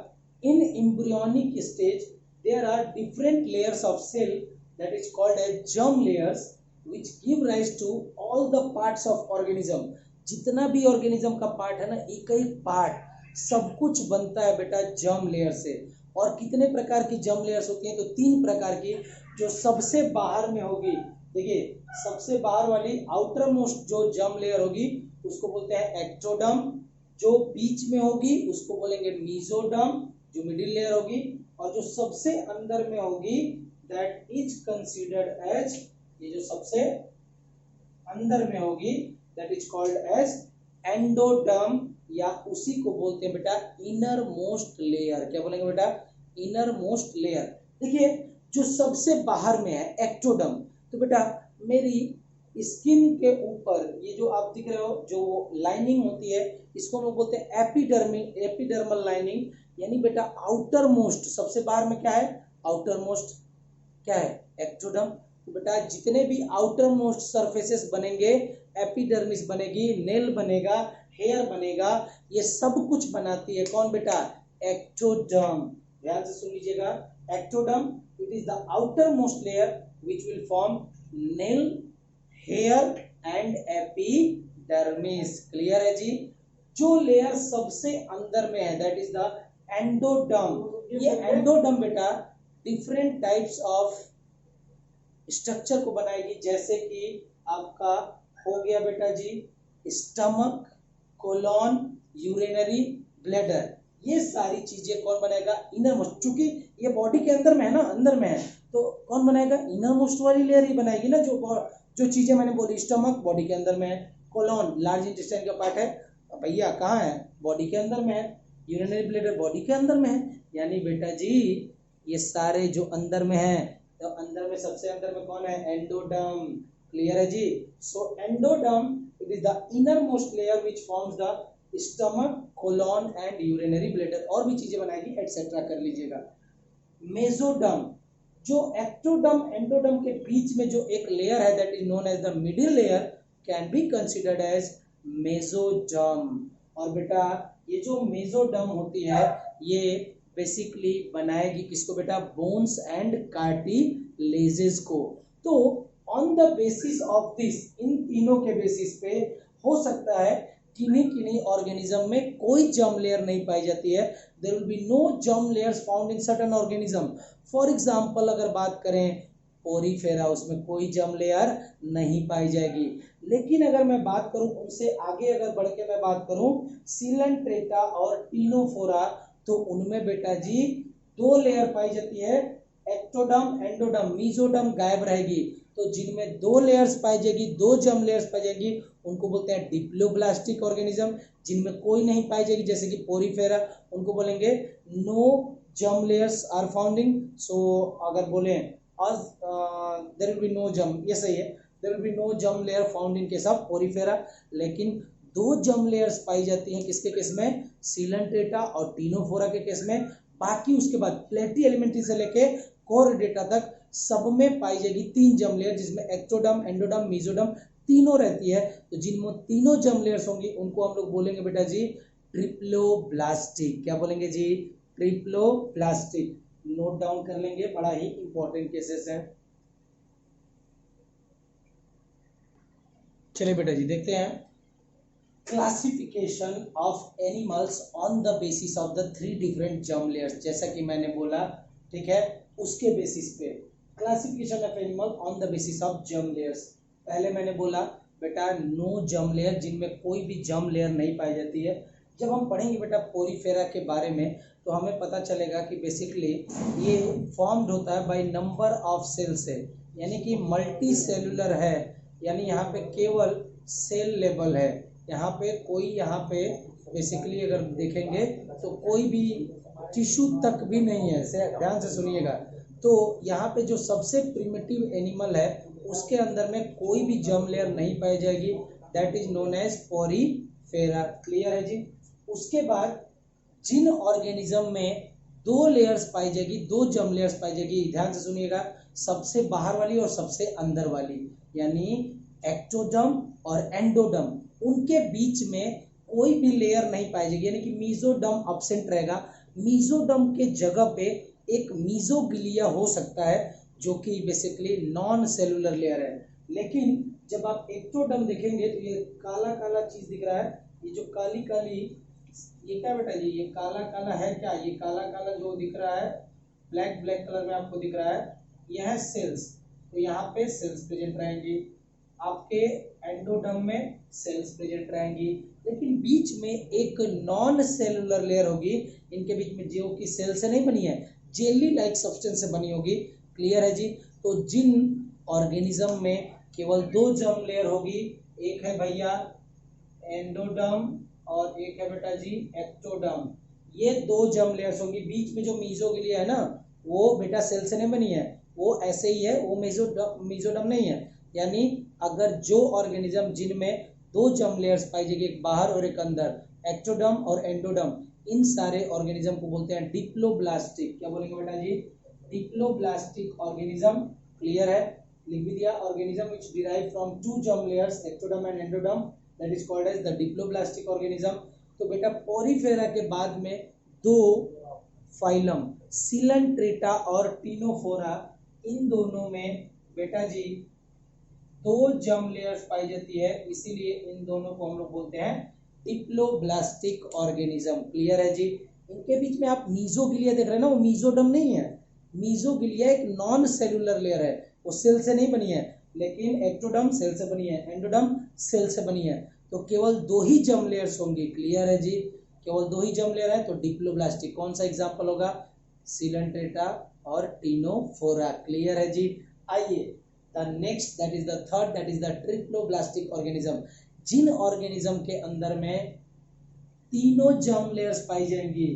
in embryonic stage there are different layers of cell that is called as germ layers which give rise to all the parts of organism। जितना भी organism का पार्ट है ना, एक एक पार्ट सब कुछ बनता है बेटा जर्म लेयर से। और कितने प्रकार की जर्म लेयर्स होती हैं? तो 3 प्रकार की। जो सबसे बाहर में होगी, देखिए सबसे बाहर वाली आउटर मोस्ट जो जर्म लेयर होगी उसको बोलते हैं एक्टोडर्म। जो बीच में होगी उसको बोलेंगे मीजोडर्म, जो मिडिल लेयर होगी। और जो सबसे अंदर में होगी दैट इज कंसीडर्ड एज, ये जो सबसे अंदर में होगी that is called as endoderm, या उसी को बोलते हैं बेटा इनर मोस्ट लेयर। क्या बोलेंगे बेटा? Inner most layer. देखिए जो सबसे बाहर में है एक्टोडर्म, तो बेटा मेरी स्किन के ऊपर ये जो आप दिख रहे हो जो लाइनिंग होती है इसको हम लोग बोलते हैं एपिडर्मल लाइनिंग, यानी बेटा आउटर मोस्ट। सबसे बाहर में क्या है? आउटर मोस्ट क्या है? एक्टोडर्म। तो बेटा जितने भी आउटर मोस्ट सरफेसेस बनेंगे, एपिडर्मिस बनेगी, नेल बनेगा, हेयर बनेगा, ये सब कुछ बनाती है कौन बेटा? एक्टोडर्म। ध्यान से सुन लीजिएगा, ectoderm it is the outermost layer which will form nail, hair and epidermis. Clear है जी? जो लेयर सबसे अंदर में है दैट इज द एंडोडर्म। ये एंडोडर्म बेटा डिफरेंट टाइप्स ऑफ स्ट्रक्चर को बनाएगी, जैसे कि आपका हो गया बेटा जी स्टमक, कोलॉन, यूरिनरी ब्लैडर। ये सारी चीजें कौन बनाएगा? Innermost. चूंकि ये बॉडी के अंदर में है ना, अंदर में है, तो कौन बनाएगा? इनर मोस्ट वाली लेयर ही बनाएगी ना। जो चीजें मैंने बोली, स्टमक बॉडी के अंदर में है, कोलॉन लार्ज इंटेस्टाइन का पार्ट है, भैया कहाँ है? बॉडी के अंदर में है, यूरिनरी ब्लैडर बॉडी के अंदर में है, यानी बेटा जी ये सारे जो अंदर में है, तो अंदर में सबसे अंदर में कौन है? एंडोडर्म। क्लियर है जी? So endoderm it is the innermost layer which forms the stomach, colon and urinary bladder. और भी चीजें बनाएगी एटसेट्रा, कर लीजिएगा। मेसोडर्म, जो एक्टोडर्म एंडोडर्म के बीच में जो एक लेयर है that is known as the middle layer can be considered as mesoderm. और बेटा ये जो मेसोडर्म होती है ये बेसिकली बनाएगी किसको बेटा? बोन्स एंड कार्टिलेजेस को। तो on the basis of this, इन तीनों के बेसिस पे हो सकता है किन्हीं ऑर्गेनिज्म में कोई जर्म लेयर नहीं पाई जाती है। There will be no germ layers found in certain organism. For example अगर बात करें पोरीफेरा, उसमें कोई जर्म लेयर नहीं पाई जाएगी। लेकिन अगर मैं बात करूं उनसे आगे, अगर बढ़ के मैं बात करूं सिलेंट्रेटा और टीनोफोरा, तो उनमें बेटा जी 2 लेयर पाई जाती है, एक्टोडर्म, एंडोडर्म। मीजोडर्म गायब रहेगी। तो जिनमें 2 लेयर्स पाई जाएगी, 2 जर्म लेयर्स पाई जाएगी, उनको बोलते हैं डिप्लोब्लास्टिक ऑर्गेनिज्म। जिनमें कोई नहीं पाई जाएगी जैसे कि पोरीफेरा, उनको बोलेंगे no germ layers are founding. So अगर बोले there will be no germ, ये सही है, there will be no germ layer found in case of Porifera. लेकिन 2 जर्म लेयर्स पाई जाती हैं किसके केस में? सिलेंट्रेटा और टीनोफोरा के केस में। बाकी उसके बाद प्लेटी एलिमेंट्री से लेके कोरडेटा तक सब में पाई जाएगी 3 जर्म लेयर, जिसमें एक्टोडर्म, एंडोडर्म, मीजोडर्म तीनों रहती है। तो जिनमें तीनों जर्म लेयर्स होंगी उनको हम लोग बोलेंगे बेटा जी ट्रिप्लोब्लास्टिक। क्या बोलेंगे जी? ट्रिप्लोब्लास्टिक। नोट डाउन कर लेंगे, बड़ा ही इंपॉर्टेंट केसेस है। चलिए बेटा जी देखते हैं classification of animals on the basis of the 3 different germ layers. जैसा कि मैंने बोला, ठीक है, उसके बेसिस पे classification of animal on the basis of germ layers. पहले मैंने बोला बेटा नो जर्म लेयर, जिनमें कोई भी जर्म लेयर नहीं पाई जाती है। जब हम पढ़ेंगे बेटा पोरीफेरा के बारे में तो हमें पता चलेगा कि बेसिकली ये फॉर्म्ड होता है बाय नंबर ऑफ सेल से, यानी कि मल्टी सेलुलर है, यानी यहाँ पे केवल सेल लेवल है, यहाँ पे कोई यहाँ पे बेसिकली अगर देखेंगे तो कोई भी टिश्यू तक भी नहीं है, ध्यान से सुनिएगा। तो यहाँ पे जो सबसे प्रिमिटिव एनिमल है उसके अंदर में कोई भी जर्म लेयर नहीं पाई जाएगी, that is known as porifera. Clear है जी। उसके बाद जिन ऑर्गेनिज्म में दो लेयर्स पाई जाएगी, दो जर्म लेयर्स पाई जाएगी, ध्यान से सुनिएगा, सबसे बाहर वाली और सबसे अंदर वाली, यानी एक्टोडर्म और एंडोडर्म, उनके बीच में कोई भी लेयर नहीं पाई जाएगी, यानी कि मीजोडर्म एब्सेंट रहेगा। मीजोडर्म के जगह पे एक मीजोग्लिया हो सकता है जो कि बेसिकली नॉन सेलुलर लेयर है। लेकिन जब आप एक्टोडर्म देखेंगे तो ये काला काला चीज दिख रहा है, ये जो काली काली, ये क्या बेटा जी, ये काला काला है क्या, ये काला काला जो दिख रहा है ब्लैक ब्लैक कलर में आपको दिख रहा है, यह है सेल्स। तो यहाँ पे सेल्स प्रेजेंट रहेंगी, आपके एंडोडर्म में सेल्स प्रेजेंट रहेंगी, लेकिन बीच में एक नॉन सेलुलर लेयर होगी, इनके बीच में जो कि सेल से नहीं बनी है, जेली लाइक सब्सटेंस से बनी होगी। क्लियर है जी। तो जिन ऑर्गेनिज्म में केवल दो जर्म लेयर होगी, एक है भैया एंडोडर्म और एक है बेटा जी एक्टोडर्म, ये दो जर्म लेयर्स होंगी। बीच में जो मीजोग्लिया है ना, वो बेटा सेल से नहीं बनी है, वो ऐसे ही है, वो मीजोडर्म नहीं है। यानी अगर जो ऑर्गेनिज्म जिनमें दो जर्म लेयर्स पाई जाएगी, एक बाहर और एक अंदर, एक्टोडर्म और एंडोडर्म, इन सारे ऑर्गेनिज्म को बोलते हैं डिप्लोब्लास्टिक। क्या बोलेंगे बेटा जी, डिप्लोब्लास्टिक ऑर्गेनिज्म। क्लियर है, लिख भी दिया। Organism which derive from two germ layers ectoderm and endoderm, that is called as the diploblastic organism. तो बेटा पोरीफेरा के बाद में दो फाइलम सिलेंट्रेटा और टिनोफोरा, इन दोनों में बेटा जी दो जर्म लेयर्स पाई जाती है, इसीलिए इन दोनों को हम लोग बोलते हैं डिप्लोब्लास्टिक ऑर्गेनिज्म। क्लियर है जी। इनके बीच में आप मीजोग्लिया देख रहे हैं ना, वो मीजोडर्म नहीं है, मीजोग्लिया एक नॉन सेलुलर लेयर है, वो सेल से नहीं बनी है, लेकिन एक्टोडर्म सेल से बनी है, एंडोडर्म सेल से बनी है। तो केवल दो ही जर्म लेयर्स होंगी। क्लियर है जी, केवल दो ही जर्म लेयर है तो डिप्लोब्लास्टिक। कौन सा एग्जांपल होगा, सिलेंट्रेटा और टिनोफोरा। क्लियर है जी। आइए the next, that is the third, that is the triploblastic organism. जिन ऑर्गेनिज्म के अंदर में तीनों जर्म लेयर्स पाई जाएंगी,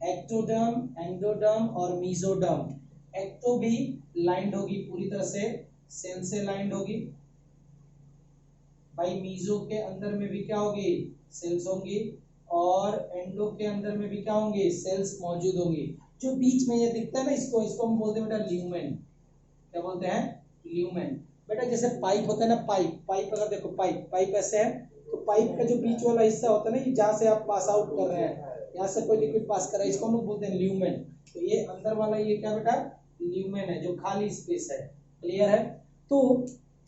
एक्टोडर्म, एंडोडर्म और मीजोडर्म। एक्टो भी लाइंड होगी पूरी तरह से, सेल से लाइंड होगी भाई। मीजो के अंदर में भी क्या होगी, सेल्स होंगी, और एंडो के अंदर में भी क्या होंगी, सेल्स मौजूद होंगी। जो बीच में ये दिखता है ना, इसको हम बोलते हैं बेटा ल्यूमेन। क्या बोलते हैं, ल्यूमेन। बेटा जैसे पाइप होता है ना, पाइप अगर देखो, पाइप ऐसे है, तो पाइप का जो बीच वाला हिस्सा होता है ना, कि जहाँ से आप पास आउट कर रहे हैं, यहाँ से कोई लिक्विड पास कर रहा है, इसको हम लोग बोलते हैं ल्यूमेन। तो ये अंदर वाला ये क्या बेटा, ल्यूमेन है, जो खाली स्पेस है। क्लियर है। तो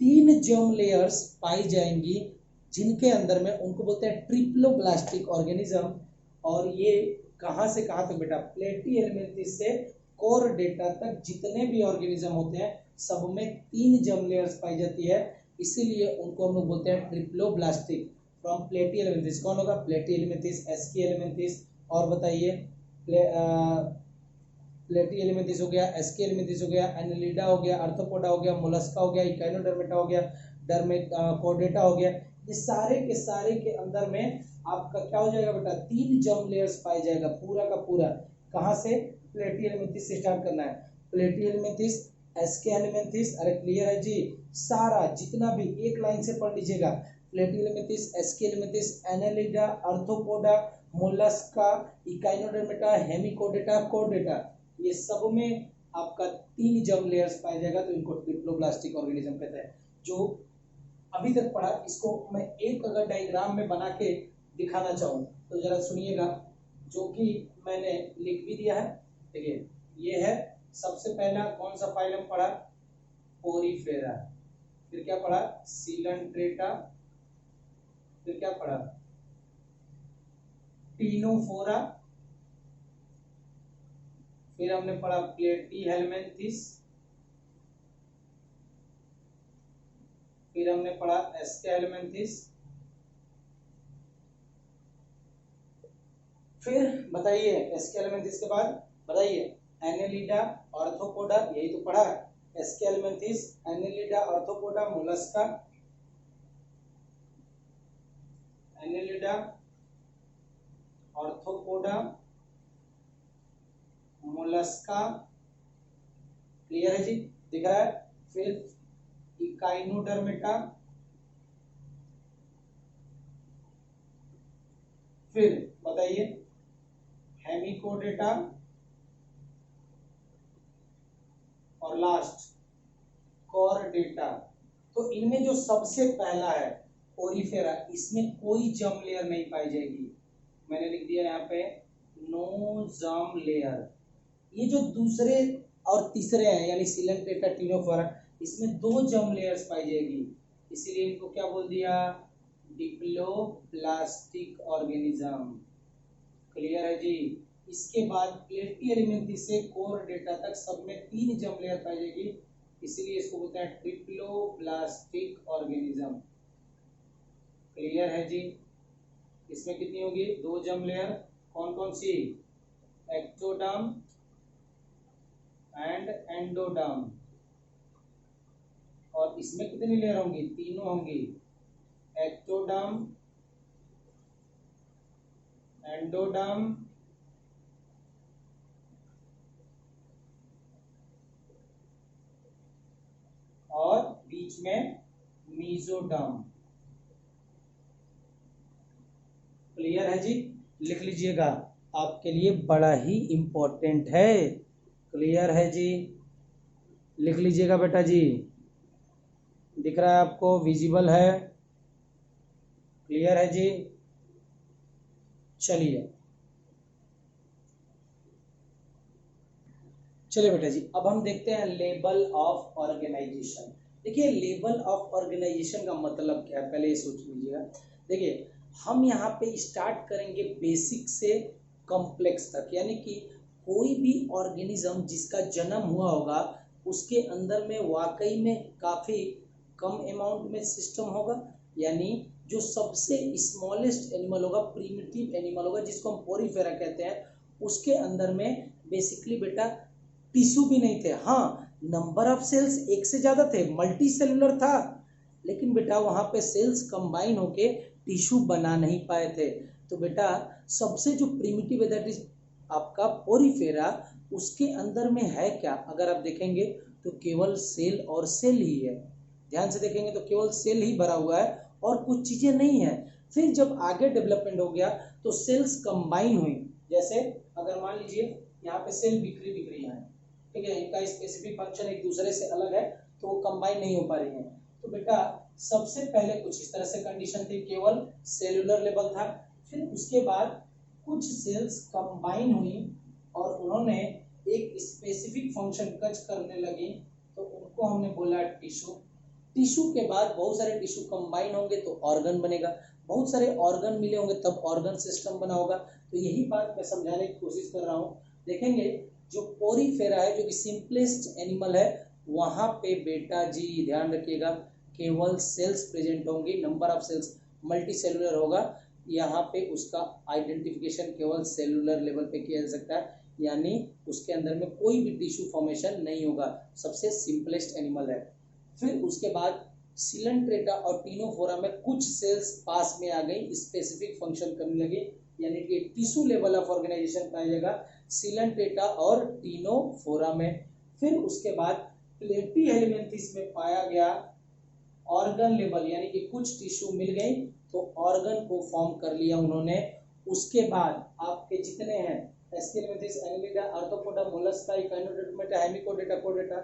तीन जर्म लेयर्स पाई जाएंगी जिनके अंदर में, उनको बोलते हैं ट्रिप्लोब्लास्टिक ऑर्गेनिज्म। और ये कहाँ से कहाँ तक बेटा, प्लेटी एलिमेंथिस से कोरडेटा तक जितने भी ऑर्गेनिज्म होते हैं सब में तीन जर्म लेयर्स पाई जाती है, इसीलिए उनको हम लोग बोलते हैं ट्रिप्लोब्लास्टिक। फ्रॉम प्लेटी एलिमेंथिस, कौन होगा, प्लेटी एलिमेंथिस, एस्की एलिमेंथिस, और बताइए प्लेटी एलिमेंथिस हो गया, एस्की एलिमेंथिस हो गया, एनालिडा हो गया, आर्थ्रोपोडा हो गया, मोलस्का हो गया, इकाइनोडर्मेटा हो गया, कोर्डेटा हो गया। ये सारे के अंदर में आपका क्या हो जाएगा बेटा, तीन जर्म लेयर्स पाए जाएगा, पूरा का पूरा। कहाँ से, प्लेटी एलिमेंथिस से स्टार्ट करना है, प्लेटी एलिमेंथिस, एस्के एलिमेंथिस। अरे क्लियर है जी, सारा जितना भी एक लाइन से पढ़ लीजिएगा, Platyhelminthes, Aschelminthes, Annelida, Arthropoda, Mollusca, Echinodermata, Hemichordata, Chordata, ये सब में आपका तीन जर्म लेयर्स पाया जाएगा, तो इनको ट्रिप्लोब्लास्टिक ऑर्गेनिज्म कहते हैं। जो अभी तक पढ़ा, इसको मैं एक अगर डायग्राम में बना के दिखाना चाहूँ तो जरा सुनिएगा, जो कि मैंने लिख भी दिया है। देखिए ये है, सबसे पहला कौन सा फाइलम पढ़ा, पोरीफेरा, फिर क्या पढ़ा, सिलेंट्रेटा, फिर क्या पढ़ा, टिनोफोरा, फिर हमने पढ़ा प्लेटी हेलमेंथिस, फिर हमने पढ़ा एस्के हेलमेंथिस। फिर बताइए एस्के हेलमेंथिस के बाद बताइए, एनालिडा, आर्थ्रोपोडा, यही तो पढ़ा, Aschelminthes, Annelida, Arthropoda, Mollusca, Annelida, Arthropoda Mollusca, clear है जी, दिख रहा है। फिर इकाइनोडर्मेटा, फिर बताइए हेमिकोडेटा, और लास्ट कॉर्डेटा। तो इनमें जो सबसे पहला है ओरिफेरा, इसमें कोई जर्म लेयर नहीं पाई जाएगी। मैंने लिख दिया यहाँ पे नो जर्म लेयर। ये जो दूसरे और तीसरे हैं यानी सिलेंट्रेटा, टिनोफोरा, इसमें 2 जर्म लेयर्स पाई जाएगी, इसीलिए इनको क्या बोल दिया, डिप्लोप्लास्टिक ऑर्गेनिज्म, क्लियर है जी। इसके बाद प्लेटी एलिमेंथेस से कॉर्डेटा तक सब में 3 जर्म लेयर पाई जाएगी, इसीलिए इसको बोलते हैं ट्रिप्लोप्लास्टिक ऑर्गेनिज्म, क्लियर है जी। इसमें कितनी होगी, 2 जर्म लेयर, कौन कौन सी, एक्टोडर्म एंड एंडोडर्म, और इसमें कितनी लेयर होंगी, 3 होंगी, एक्टोडर्म, एंडोडर्म और बीच में मीजोडर्म, क्लियर है जी। लिख लीजिएगा, आपके लिए बड़ा ही इंपॉर्टेंट है, क्लियर है जी, लिख लीजिएगा बेटा जी। दिख रहा है आपको, विजिबल है, क्लियर है जी। चलिए बेटा जी, अब हम देखते हैं लेवल ऑफ ऑर्गेनाइजेशन। देखिए लेवल ऑफ ऑर्गेनाइजेशन का मतलब क्या है, पहले ये सोच लीजिएगा। देखिए हम यहाँ पे स्टार्ट करेंगे बेसिक से कॉम्प्लेक्स तक, यानी कि कोई भी ऑर्गेनिज्म जिसका जन्म हुआ होगा उसके अंदर में वाकई में काफ़ी कम अमाउंट में सिस्टम होगा, यानी जो सबसे स्मॉलेस्ट एनिमल होगा, प्रीमिटिव एनिमल होगा, जिसको हम पोरीफेरा कहते हैं, उसके अंदर में बेसिकली बेटा टिश्यू भी नहीं थे। हाँ, नंबर ऑफ सेल्स एक से ज्यादा थे, मल्टी सेलुलर था, लेकिन बेटा वहां पे सेल्स कंबाइन होके टिश्यू बना नहीं पाए थे। तो बेटा सबसे जो प्रिमिटिव है दैट इज आपका पोरीफेरा, उसके अंदर में है क्या, अगर आप देखेंगे तो केवल सेल और सेल ही है, ध्यान से देखेंगे तो केवल सेल ही भरा हुआ है और कुछ चीजें नहीं है। फिर जब आगे डेवलपमेंट हो गया तो सेल्स कंबाइन हुई, जैसे अगर मान लीजिए यहाँ पे सेल बिखरी है, ठीक है, इनका स्पेसिफिक फंक्शन एक दूसरे से अलग है तो वो कंबाइन नहीं हो पा रही है। तो बेटा सबसे पहले कुछ इस तरह से कंडीशन थी, केवल सेलुलर लेवल था, फिर उसके बाद कुछ सेल्स कंबाइन हुई और उन्होंने एक स्पेसिफिक फंक्शन कच करने लगी, तो उनको हमने बोला टिश्यू। टिश्यू के बाद बहुत सारे टिश्यू कंबाइन होंगे तो ऑर्गन बनेगा, बहुत सारे ऑर्गन मिले होंगे तब ऑर्गन सिस्टम बना होगा। तो यही बात मैं समझाने की कोशिश कर रहा हूँ। देखेंगे जो पोरीफेरा है, जो कि सिंपलेस्ट एनिमल है, वहां पे बेटा जी ध्यान रखिएगा केवल सेल्स प्रेजेंट होंगी, number of cells multicellular होगा, यहाँ पे उसका आइडेंटिफिकेशन केवल सेलुलर लेवल पे किया जा सकता है, यानी उसके अंदर में कोई भी टिश्यू फॉर्मेशन नहीं होगा, सबसे सिंपलेस्ट एनिमल है। फिर उसके बाद सिलेंट्रेटा और टिनोफोरा में कुछ सेल्स पास में आ गई, स्पेसिफिक फंक्शन करने लगी, यानी कि टिश्यू लेवल ऑफ ऑर्गेनाइजेशन पाया जाएगा सिलेंट्रेटा और टिनोफोरा में। फिर उसके बाद प्लेटी हेलिमेंथिस में पाया गया ऑर्गन लेवल, यानी कि कुछ टिश्यू मिल गई तो ऑर्गन को फॉर्म कर लिया उन्होंने। उसके बाद आपके जितने हैं Aschelminthes, Annelida, Arthropoda, Mollusca, Echinodermata, Hemichordata, कोडेटा,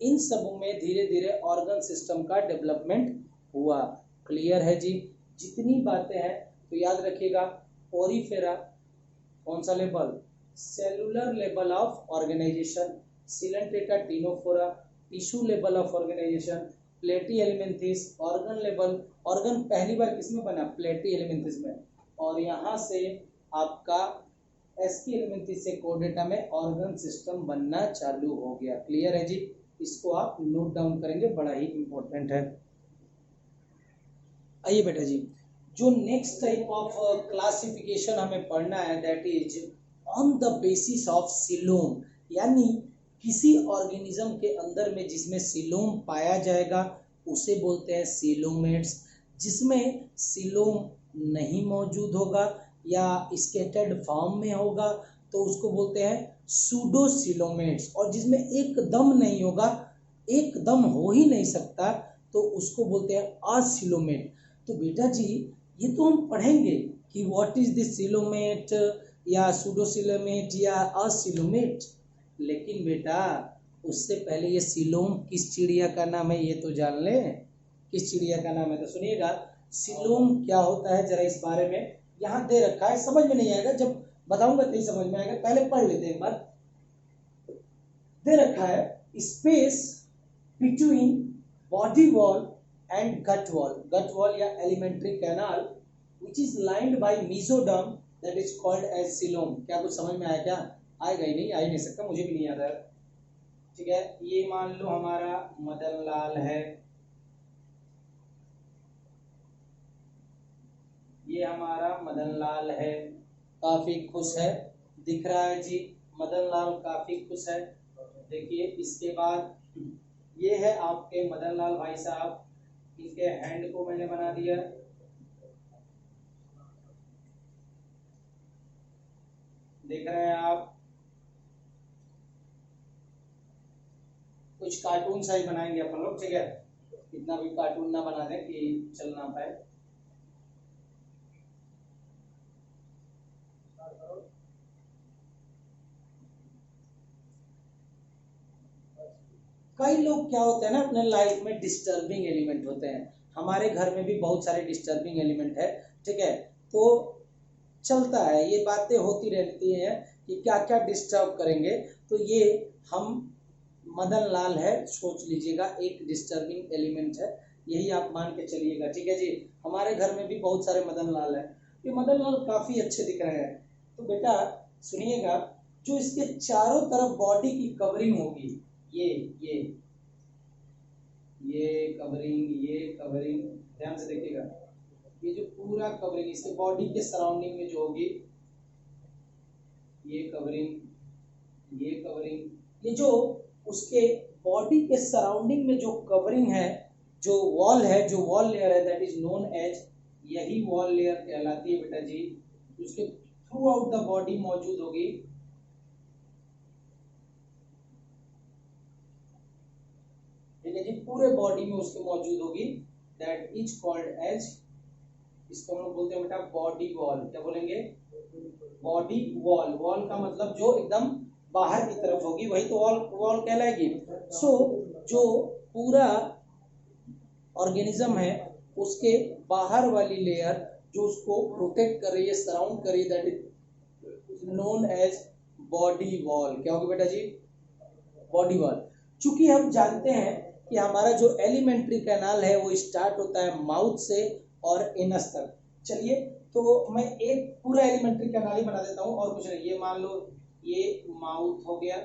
इन सब में धीरे धीरे ऑर्गन सिस्टम का डेवलपमेंट हुआ, क्लियर है जी। जितनी बातें हैं तो याद रखिएगा, पोरीफेरा कौन सा level, cellular level of organisation, coelenterata, ctenophora tissue level of organisation, platyhelminthes organ level, organ पहली बार किसमें बना, प्लेटी एलिमेंथिस में, और यहाँ से आपका एस्की एलिमेंथिस से कोडेटा में ऑर्गन सिस्टम बनना चालू हो गया, क्लियर है जी। इसको आप नोट डाउन करेंगे, बड़ा ही इंपॉर्टेंट है। आइए बेटा जी, जो नेक्स्ट टाइप ऑफ क्लासिफिकेशन हमें पढ़ना है that is on the basis of coelom, यानी किसी ऑर्गेनिज्म के अंदर में जिसमें सीलोम पाया जाएगा उसे बोलते हैं सीलोमेट्स, जिसमें सीलोम नहीं मौजूद होगा या स्केटर्ड फॉर्म में होगा तो उसको बोलते हैं सूडोसिलोमेट्स, और जिसमें एकदम नहीं होगा, एकदम हो ही नहीं सकता, तो उसको बोलते हैं असिलोमेट। तो बेटा जी ये तो हम पढ़ेंगे कि व्हाट इज दिस सिलोमेट या सूडोसिलोमेट या असिलोमेट, लेकिन बेटा उससे पहले ये सिलोम किस चिड़िया का नाम है ये तो जान लें। किस चिड़िया का नाम है तो सुनिएगा, सिलोम क्या होता है जरा इस बारे में यहाँ दे रखा है, समझ में नहीं आएगा, जब बताऊंगा तो ही समझ में आएगा, पहले पढ़ लेते हैं एक बार। दे रखा है space between body wall and gut wall या alimentary canal which is lined by mesoderm that is called as coelom. क्या कुछ समझ में आया क्या? आएगा ही नहीं, आ ही नहीं सकता, मुझे भी नहीं आता है। ठीक है, ये मान लो हमारा मदन लाल है, ये हमारा मदन लाल है, काफी खुश है, दिख रहा है जी, मदन लाल काफी खुश है। देखिए इसके बाद ये है आपके मदन लाल भाई साहब, इनके हैंड को मैंने बना दिया, देख रहे हैं आप, कुछ कार्टून साइज बनाएंगे अपन लोग, ठीक है, इतना भी कार्टून ना बना दें कि चल ना पाए। कई लोग क्या होते हैं ना अपने लाइफ में डिस्टर्बिंग एलिमेंट होते हैं, हमारे घर में भी बहुत सारे डिस्टर्बिंग एलिमेंट है, ठीक है, तो चलता है, ये बातें होती रहती हैं कि क्या क्या डिस्टर्ब करेंगे, तो ये हम मदन लाल है, सोच लीजिएगा एक डिस्टर्बिंग एलिमेंट है, यही आप मान के चलिएगा, ठीक है जी। हमारे घर में भी बहुत सारे मदन लाल है, ये मदन लाल काफी अच्छे दिख रहे हैं। तो बेटा सुनिएगा, जो इसके चारों तरफ बॉडी की कवरिंग होगी, ये ये ये कवरिंग ध्यान से देखिएगा, ये जो पूरा कवरिंग इसके बॉडी के सराउंडिंग में जो होगी, ये कवरिंग, ये जो उसके बॉडी के सराउंडिंग में जो कवरिंग है, जो वॉल है, जो वॉल लेयर है, दैट इज नोन एज, यही वॉल लेयर कहलाती है बेटा जी, उसके थ्रू आउट द बॉडी मौजूद होगी। ठीक है जी, पूरे बॉडी में उसके मौजूद होगी, दैट इज कॉल्ड एज, इसको हम लोग बोलते हैं बेटा बॉडी वॉल। क्या बोलेंगे? Body wall. वॉल का मतलब जो एकदम बाहर की तरफ होगी वही तो वॉल वॉल कहलाएगी। सो जो पूरा ऑर्गेनिज्म है उसके बाहर वाली लेयर जो उसको प्रोटेक्ट कर रही है, सराउंड कर रही है, that is known as body wall. क्या होगी बेटा जी? Body wall. चूंकि हम जानते हैं कि हमारा जो एलिमेंट्री कैनाल है वो स्टार्ट होता है माउथ से और एनस तक। चलिए तो मैं एक पूरा एलिमेंट्री कैनाल ही बना देता हूं और कुछ नहीं। ये मान लो ये माउथ हो गया,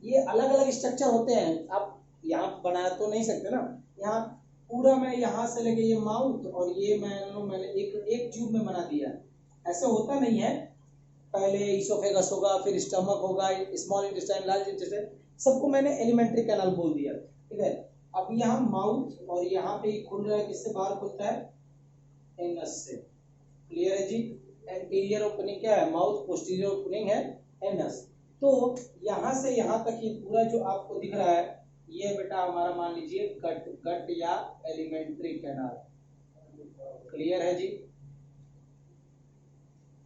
ये अलग अलग स्ट्रक्चर होते हैं, आप यहाँ बना तो नहीं सकते ना, यहाँ पूरा मैं यहाँ से लेके ये माउथ और ये मैंने एक ट्यूब में बना दिया, ऐसा होता नहीं है। पहले इसोफेगस होगा, फिर स्टमक होगा, स्मॉल इंटेस्टाइन, लार्ज इंटेस्टाइन, सबको मैंने एलिमेंट्री कैनाल बोल दिया, ठीक है। अब यहाँ माउथ और यहाँ पे खुल रहा है, किससे बाहर खुलता है? एनस से। क्लियर है जी? एंटीरियर ओपनिंग क्या है? माउथ। पोस्टीरियर ओपनिंग है एनस। तो यहाँ से यहाँ तक ये पूरा जो आपको दिख रहा है, ये बेटा हमारा मान लीजिए गट या एलिमेंट्री कैनाल। क्लियर है जी?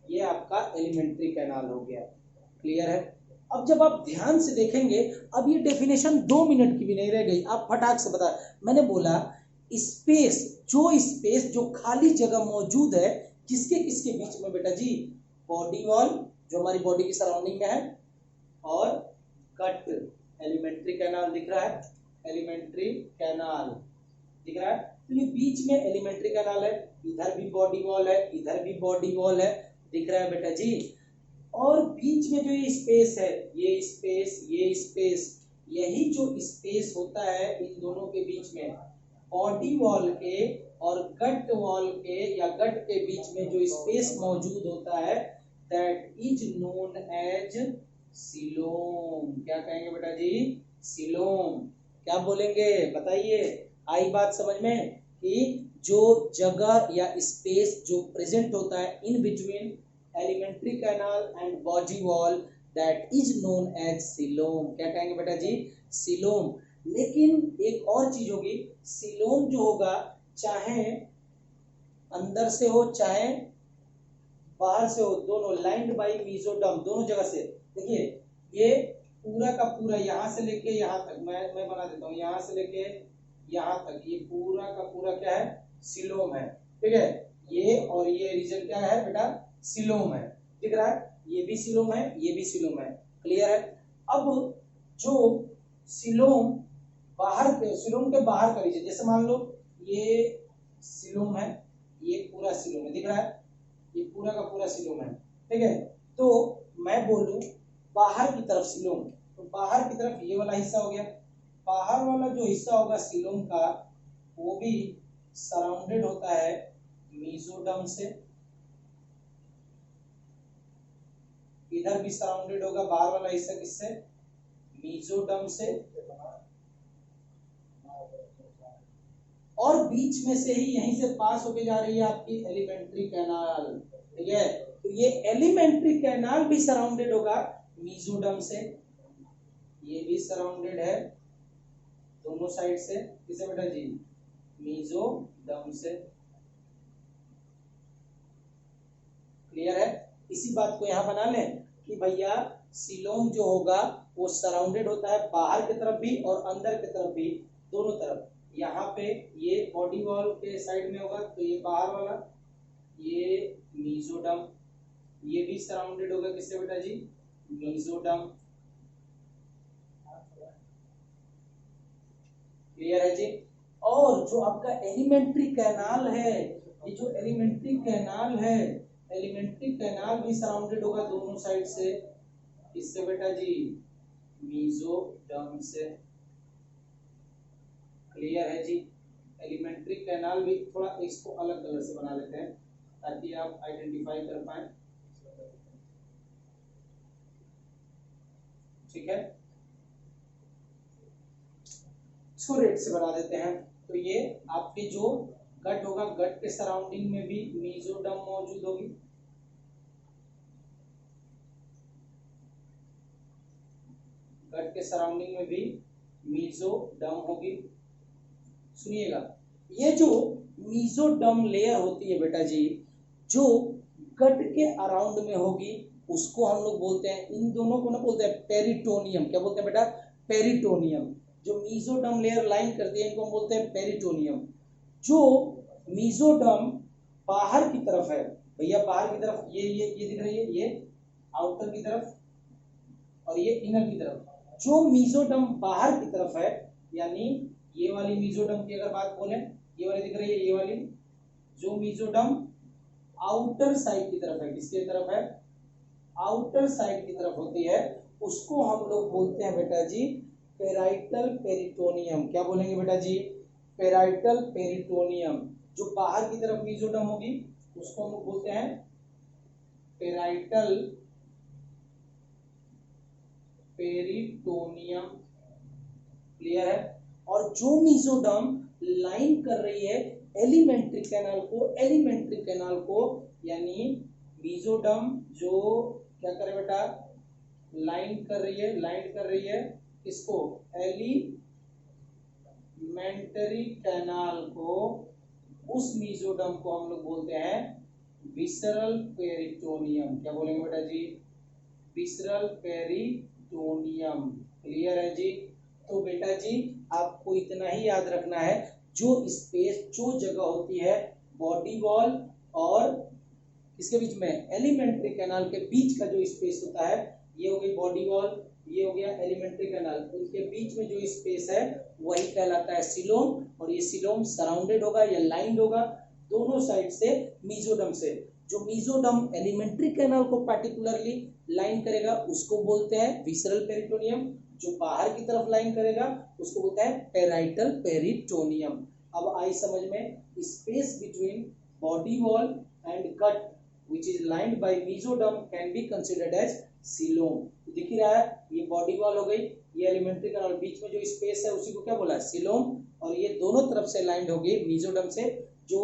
ये आपका एलिमेंट्री कैनाल हो गया। क्लियर है? अब जब आप ध्यान से देखेंगे, अब ये डेफिनेशन 2 मिनट की भी नहीं रह गई, आप फटाक से बता। मैंने बोला स्पेस जो खाली जगह मौजूद है किसके किसके बीच में बेटा जी? बॉडी वॉल जो हमारी बॉडी की सराउंडिंग में है, और कट एलिमेंट्री कैनाल दिख रहा है, एलिमेंट्री कैनाल दिख रहा है, तो ये बीच में एलिमेंट्री कैनाल है, इधर भी बॉडी वॉल है, इधर भी बॉडी वॉल है, दिख रहा है बेटा जी। और बीच में जो ये स्पेस है, ये स्पेस, यही जो स्पेस होता है इन दोनों के बीच में, बॉडी वॉल के और गट वॉल के या गट के बीच में जो स्पेस मौजूद होता है, that is known as coelom. क्या कहेंगे बेटा जी? सिलोम। क्या बोलेंगे बताइए? आई बात समझ में कि जो जगह या स्पेस जो प्रेजेंट होता है in between alimentary canal and body wall that is known as coelom. क्या कहेंगे बेटा जी? सीलोम। लेकिन एक और चीज होगी, सीलोम जो होगा चाहे अंदर से हो चाहे बाहर से हो, दोनों लाइंड बाई मीजोडर्म, दोनों जगह से। देखिए ये पूरा का पूरा यहाँ से लेके यहाँ तक, मैं बना देता हूँ, यहाँ से लेके यहाँ तक ये पूरा का पूरा क्या है? सीलोम है। ठीक है, ये और ये रीजन क्या है बेटा? सीलोम है। दिख रहा है? ये भी सीलोम है, ये भी सीलोम है। क्लियर है? अब जो सीलोम सीलोम के बाहर का रीजन, जैसे मान लो ये सीलोम है, ये पूरा सीलोम है, दिख रहा है? ये पूरा का पूरा सीलोम है। ठीक है, तो मैं बोलूं बाहर की तरफ सीलोम, तो बाहर की तरफ ये वाला हिस्सा हो गया। बाहर वाला जो हिस्सा होगा सीलोम का वो भी सराउंडेड होता है मीजोडर्म से। इधर भी सराउंडेड होगा बाहर वाला हिस्सा किससे? मीजोडर्म से। और बीच में से ही यहीं से पास होके जा रही है आपकी एलिमेंट्री कैनाल। ठीक है, तो ये एलिमेंट्री कैनाल भी सराउंडेड होगा मीजोडर्म से। ये भी सराउंडेड है दोनों साइड से, किसे बेटा जी? मीजोडर्म से। क्लियर है? इसी बात को यहां बना लें कि भैया सीलोम जो होगा वो सराउंडेड होता है बाहर की तरफ भी और अंदर की तरफ भी, दोनों तरफ। यहाँ पे ये बॉडी वॉल के साइड में होगा तो ये बाहर वाला, ये मीजोडर्म, ये भी सराउंडेड होगा किससे बेटा जी? मीजोडर्म। क्लियर है जी? और जो आपका एलिमेंट्री कैनाल है, ये जो एलिमेंट्री कैनाल है, एलिमेंट्री कैनाल भी सराउंडेड होगा दोनों साइड से, इससे बेटा जी? मीजोडर्म से। क्लियर है जी? एलिमेंट्री कैनाल भी थोड़ा इसको अलग कलर से बना लेते हैं ताकि आप आइडेंटिफाई कर पाए। ठीक है, इसको रेड से बना देते हैं। तो ये आपके जो गट होगा, गट के सराउंडिंग में भी मीजोडर्म मौजूद होगी। गट के सराउंडिंग में भी मीजोडर्म होगी। सुनिएगा, ये जो मीजोडर्म लेयर होती है बेटा जी, जो गट के अराउंड में होगी उसको हम लोग बोलते हैं, इन दोनों को ना बोलते हैं पेरिटोनियम। क्या बोलते हैं बेटा? पेरिटोनियम। जो मीजोडर्म लेयर लाइन करती है इनको हम बोलते हैं पेरिटोनियम। जो मीजोडर्म बाहर की तरफ है भैया, बाहर की तरफ ये दिख रही है, ये आउटर की तरफ और ये इनर की तरफ। जो मीजोडर्म बाहर की तरफ है, यानी ये वाली मीजोडर्म की अगर बात बोले, ये वाली दिख रही है, ये वाली जो मीजोडर्म आउटर साइड की तरफ है, किसकी तरफ है? आउटर साइड की तरफ होती है, उसको हम लोग बोलते हैं बेटा जी पेराइटल पेरिटोनियम। क्या बोलेंगे बेटा जी? Parietal peritoneum. जो बाहर की तरफ मीजोडर्म होगी उसको हम लोग बोलते हैं पेराइटल पेरिटोनियम। क्लियर है? और जो मीजोडर्म लाइन कर रही है एलिमेंट्री कैनाल को, यानी मीजोडर्म जो क्या करे बेटा? लाइन कर रही है इसको, एलिमेंट्री कैनाल को, उस मीजोडर्म को हम लोग बोलते हैं विसरल पेरिटोनियम। क्या बोलेंगे बेटा जी? Visceral peritoneum. क्लियर है जी? तो बेटा जी आपको इतना ही याद रखना है, जो स्पेस, जो जगह होती है बॉडी वॉल और इसके बीच में एलिमेंट्री कैनाल के बीच का जो स्पेस होता है, ये हो गई बॉडी वॉल, ये हो गया एलिमेंट्री कैनाल, उनके बीच में जो स्पेस है वही कहलाता है सीलोम। और ये सीलोम सराउंडेड होगा या लाइंड होगा दोनों साइड से मीजोडर्म से। जो मीजोडर्म एलिमेंट्री कैनाल को पार्टिकुलरली लाइन करेगा उसको बोलते हैं विसरल पेरिटोनियम, जो बाहर की तरफ लाइन करेगा उसको बोलते हैं पेराइटल पेरिटोनियम। अब आई समझ में, space between body wall and gut which is lined by mesoderm can be considered as coelom. दिख ही रहा है, ये बॉडी वॉल हो गई, ये एलिमेंट्री कैनाल, बीच में जो स्पेस है उसी को क्या बोला? सीलोम। और ये दोनों तरफ से लाइंड होगी मीजोडर्म से, जो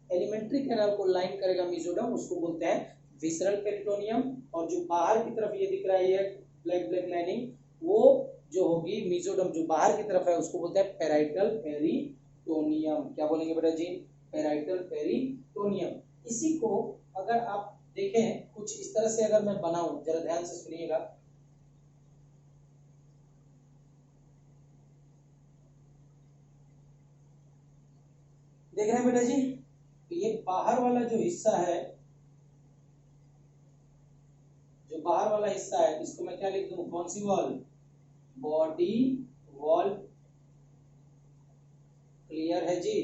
एलिमेंट्री कैनाल को लाइन करेगा मेसोडर्म, उसको बोलते हैं विसरल पेरिटोनियम, और जो बाहर की तरफ ये दिख रहा है ये ब्लैक ब्लैक लाइनिंग, वो जो होगी मेसोडर्म जो बाहर की तरफ है उसको बोलते हैं पेराइटल पेरिटोनियम। क्या बोलेंगे बेटा जी? Parietal peritoneum. इसी को अगर आप देखें कुछ इस तरह से अगर मैं बनाऊं, जरा ध्यान से सुनिएगा। देख रहे हैं बेटा जी? ये बाहर वाला जो हिस्सा है, जो बाहर वाला हिस्सा है, इसको मैं क्या लिख दूं? कौन सी वॉल? Body wall. क्लियर है जी?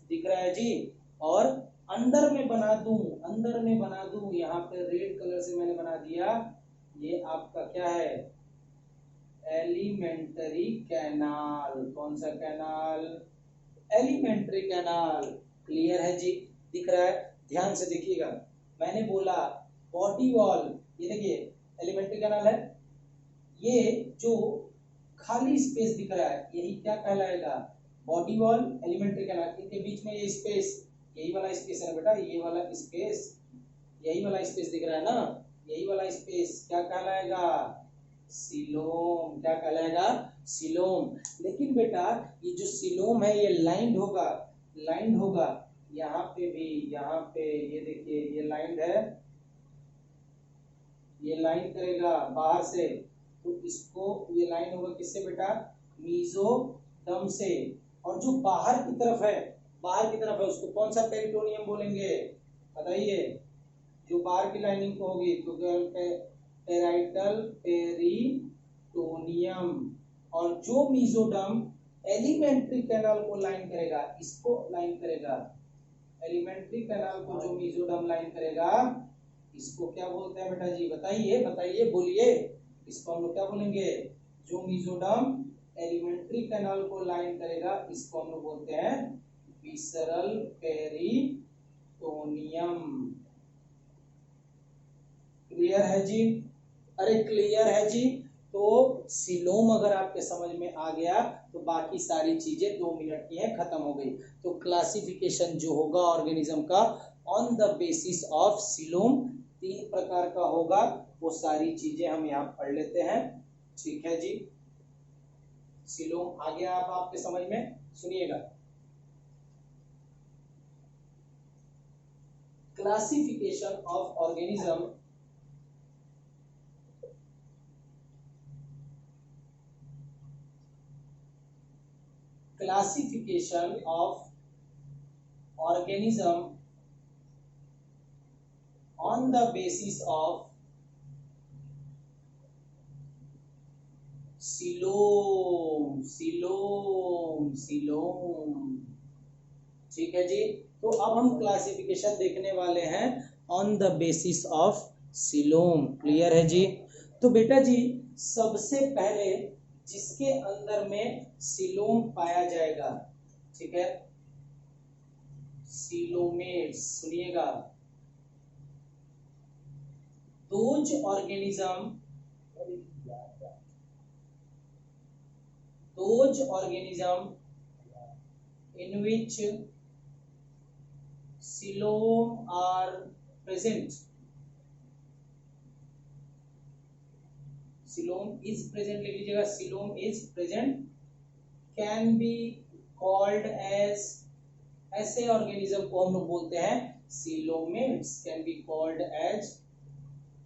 दिख रहा है जी? और अंदर में बना दूं, अंदर में बना दूं, यहाँ पे रेड कलर से मैंने बना दिया, ये आपका क्या है? Alimentary canal. कौन सा कैनाल? Alimentary canal. क्लियर है जी? दिख रहा है? ध्यान से देखिएगा, मैंने बोला बॉडी वॉल, ये देखिए एलिमेंट्री कैनाल है, ये जो खाली स्पेस दिख रहा है यही क्या कहलाएगा? Body wall, alimentary canal. इनके बीच में ये स्पेस, यही वाला स्पेस है बेटा, ये वाला स्पेस, यही वाला स्पेस दिख रहा है ना, यही वाला स्पेस क्या कहलाएगा? सिलोम। क्या कहलाएगा? सिलोम। लेकिन बेटा ये जो सिलोम है ये लाइंड होगा, लाइंड होगा, यहाँ पे भी, यहाँ पे ये देखिए ये लाइंड है, ये लाइन करेगा बाहर से, तो इसको ये लाइन होगा किससे बेटा? मेसोडर्म से। और जो बाहर की तरफ है, बाहर की तरफ है उसको कौन सा पेरिटोनियम बोलेंगे? बताइए। जो बाहर की लाइनिंग को होगी तो पेराइटल पेरिटोनियम। और जो मेसोडर्म एलिमेंट्री कैनाल को लाइन करेगा, इसको लाइन करेगा, एलिमेंट्री कैनाल को जो मेसोडर्म लाइन करेगा, इसको क्या बोलते हैं बेटा जी? बताइए बताइए, बोलिए। इसको हम लोग क्या बोलेंगे? जो मेसोडर्म एलिमेंट्री कैनाल को लाइन करेगा, इसको हम लोग बोलते हैं विसरल पेरिटोनियम। क्लियर है जी? अरे क्लियर है जी? तो सिलोम अगर आपके समझ में आ गया तो बाकी सारी चीजें 2 मिनट की है, खत्म हो गई। तो क्लासिफिकेशन जो होगा ऑर्गेनिज्म का on the basis of coelom 3 प्रकार का होगा, वो सारी चीजें हम यहाँ पढ़ लेते हैं। ठीक है जी? सिलोम आ गया आप आपके समझ में? सुनिएगा, classification of organism, classification of organism on the basis of coelom. Coelom coelom. ठीक है जी? तो अब हम क्लासिफिकेशन देखने वाले हैं on the basis of coelom. Clear है जी? तो बेटा जी सबसे पहले जिसके अंदर में सिलोम पाया जाएगा, ठीक है, सिलोमेट्स। सुनिएगा, those organism in which silome are present, silome is present, लिख लीजिएगा, silome is present, can be called as, ऐसे ऑर्गेनिज्म को हम लोग बोलते हैं coelomates, can be called as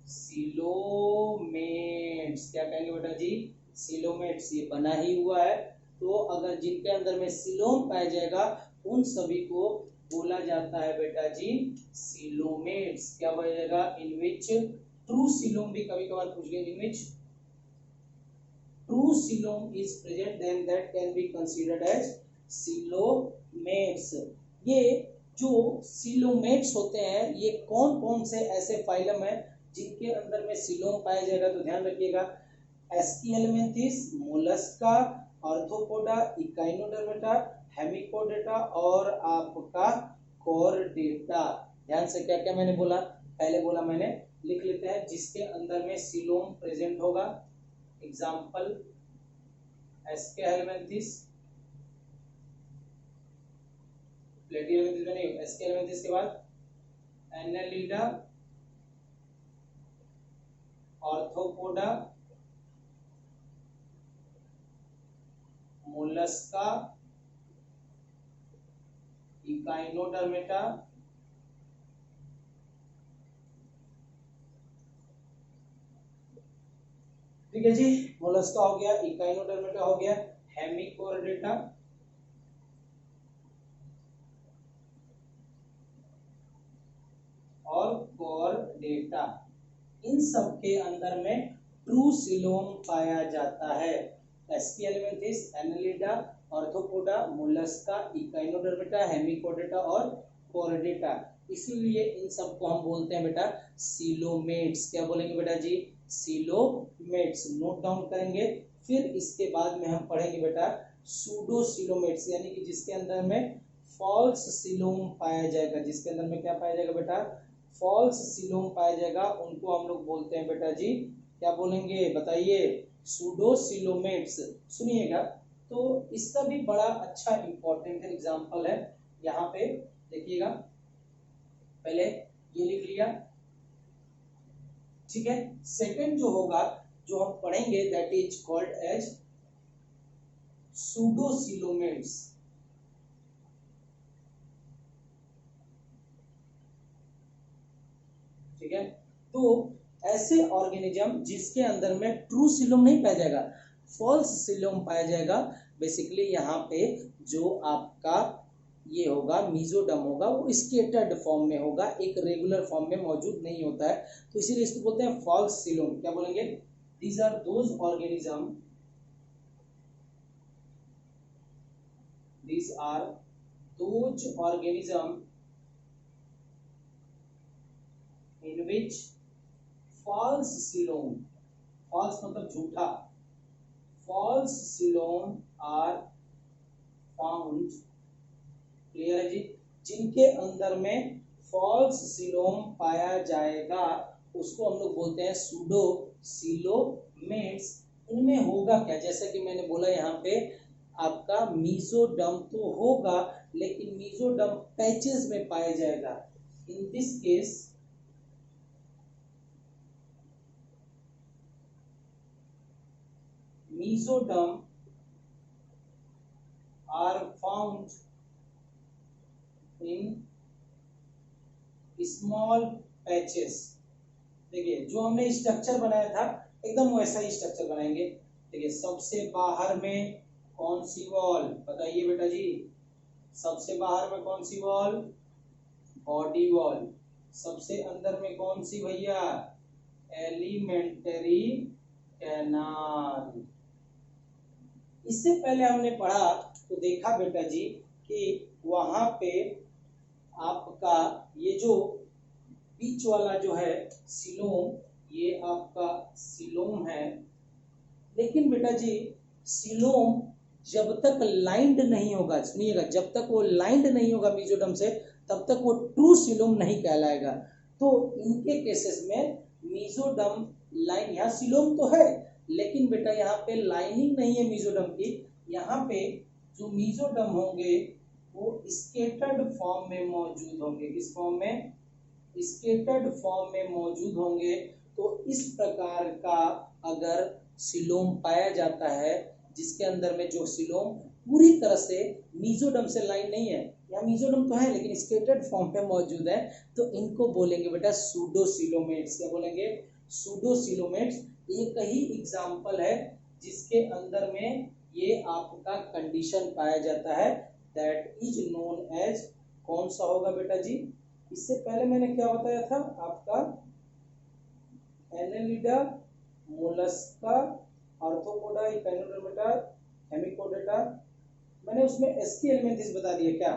coelomates. क्या कहेंगे बेटा जी? सिलोमेट्स। ये बना ही हुआ है, तो अगर जिनके अंदर में सिलोम पाया जाएगा उन सभी को बोला जाता है बेटा जी सिलोमेट्स। क्या बोला जाएगा? इन विच ट्रू सिलोम भी कभी कभार पूछ गए, in which true coelom is present, then that can be considered as coelomates. ये जो सिलोमेट्स होते हैं ये कौन कौन से ऐसे फाइलम है जिनके अंदर में सिलोम पाया जाएगा? तो ध्यान रखिएगा, एस्कियलमेंथिस, मोलस्का, आर्थ्रोपोडा, इकाइनोडर्मेटा, हेमिकोडेटा और आपका कॉर्डेटा। ध्यान से क्या क्या मैंने बोला? पहले बोला मैंने, लिख लेते हैं, जिसके अंदर में सिलोम प्रेजेंट होगा। एग्जाम्पल एस्कियलमेंथिस, प्लेटिहेलमिंथिस बने, एसके हेलमिंथिस के बाद एनालिडा, ऑर्थोपोडा, मोलस्का, इकाइनोडर्मेटा, ठीक है जी, मोलस्का हो गया, इकाइनोडर्मेटा हो गया, हेमिकोर्डेटा और कॉर्डेटा, इन सब के अंदर में ट्रू सिलोम पाया जाता है। एस्कियलमेंथिस, एनालिडा, ऑर्थोपोडा, मोलस्का, इकाइनोडर्मेटा, हेमिकोर्डेटा और कॉर्डेटा, इसीलिए इन सबको हम बोलते हैं बेटा सिलोमेट्स। क्या बोलेंगे बेटा जी? सिलोमेट्स। नोट डाउन करेंगे। फिर इसके बाद में हम पढ़ेंगे बेटा सूडोसिलोमेट्स, यानी कि जिसके अंदर में फॉल्स सिलोम पाया जाएगा। जिसके अंदर में क्या पाया जाएगा बेटा? फॉल्स सिलोम पाया जाएगा। उनको हम लोग बोलते हैं बेटा जी, क्या बोलेंगे बताइए? सूडोसिलोमेट्स। सुनिएगा, तो इसका भी बड़ा अच्छा इंपॉर्टेंट एग्जांपल है। यहाँ पे देखिएगा, पहले ये लिख लिया, ठीक है। सेकंड जो होगा, जो हम पढ़ेंगे, that is called as pseudocoelomates. ठीक है, तो ऐसे ऑर्गेनिज्म जिसके अंदर में ट्रू सिलोम नहीं पाया जाएगा, फॉल्स सिलोम पाया जाएगा। बेसिकली यहाँ पे जो आपका ये होगा, मीजोडम होगा, वो स्केटर्ड फॉर्म में होगा, एक रेगुलर फॉर्म में मौजूद नहीं होता है, तो इसीलिए इसको बोलते हैं फॉल्स सिलोम। क्या बोलेंगे? These are those organism, these are those organism in which false coelom, false मतलब झूठा, false coelom are found, clear है जी? जिनके अंदर में फॉल्स सिलोम पाया जाएगा उसको हम लोग बोलते हैं सूडो सिलोमेट्स। इनमें होगा क्या? जैसा कि मैंने बोला, यहाँ पे आपका मीजोडम तो होगा, लेकिन मीजोडम पैचेस में पाया जाएगा। In this case mesoderm are found in small patches. देखिए, जो हमने स्ट्रक्चर बनाया था एकदम वैसा ही स्ट्रक्चर बनाएंगे। देखिए, सबसे बाहर में कौन सी वॉल बताइए बेटा जी? सबसे बाहर में कौन सी वॉल? Body wall. सबसे अंदर में कौन सी भैया? Elementary canal. इससे पहले हमने पढ़ा तो देखा बेटा जी कि वहां पे आपका ये जो बीच वाला जो है सिलोम, ये आपका सिलोम है। लेकिन बेटा जी, सिलोम जब तक लाइंड नहीं होगा, सुनिएगा, जब तक वो लाइंड नहीं होगा मीजोडम से, तब तक वो ट्रू सिलोम नहीं कहलाएगा। तो इनके केसेस में मीजोडम लाइन, यहाँ सिलोम तो है लेकिन बेटा यहाँ पे लाइनिंग नहीं है मीजोडम की। यहाँ पे जो मीजोडम होंगे वो स्केटर्ड फॉर्म में मौजूद होंगे। किस फॉर्म में? स्केटर्ड फॉर्म में मौजूद होंगे। तो इस प्रकार का अगर सिलोम पाया जाता है, जिसके अंदर में जो सिलोम पूरी तरह से मीजोडम से लाइन नहीं है, यहाँ मीजोडम तो है लेकिन स्केटर्ड फॉर्म पे मौजूद है, तो इनको बोलेंगे बेटा सूडोसिलोमेट्स। क्या बोलेंगे? सूडोसिलोमेट्स। एक ही एग्जाम्पल है जिसके अंदर में ये आपका कंडीशन पाया जाता है, दैट इज नोन एज, कौन सा होगा बेटा जी? इससे पहले मैंने क्या बताया था आपका? Annelida, Mollusca, arthropoda, Echinodermata, hemichordata. मैंने उसमें एस्की एलिमेंथिस बता दिया क्या?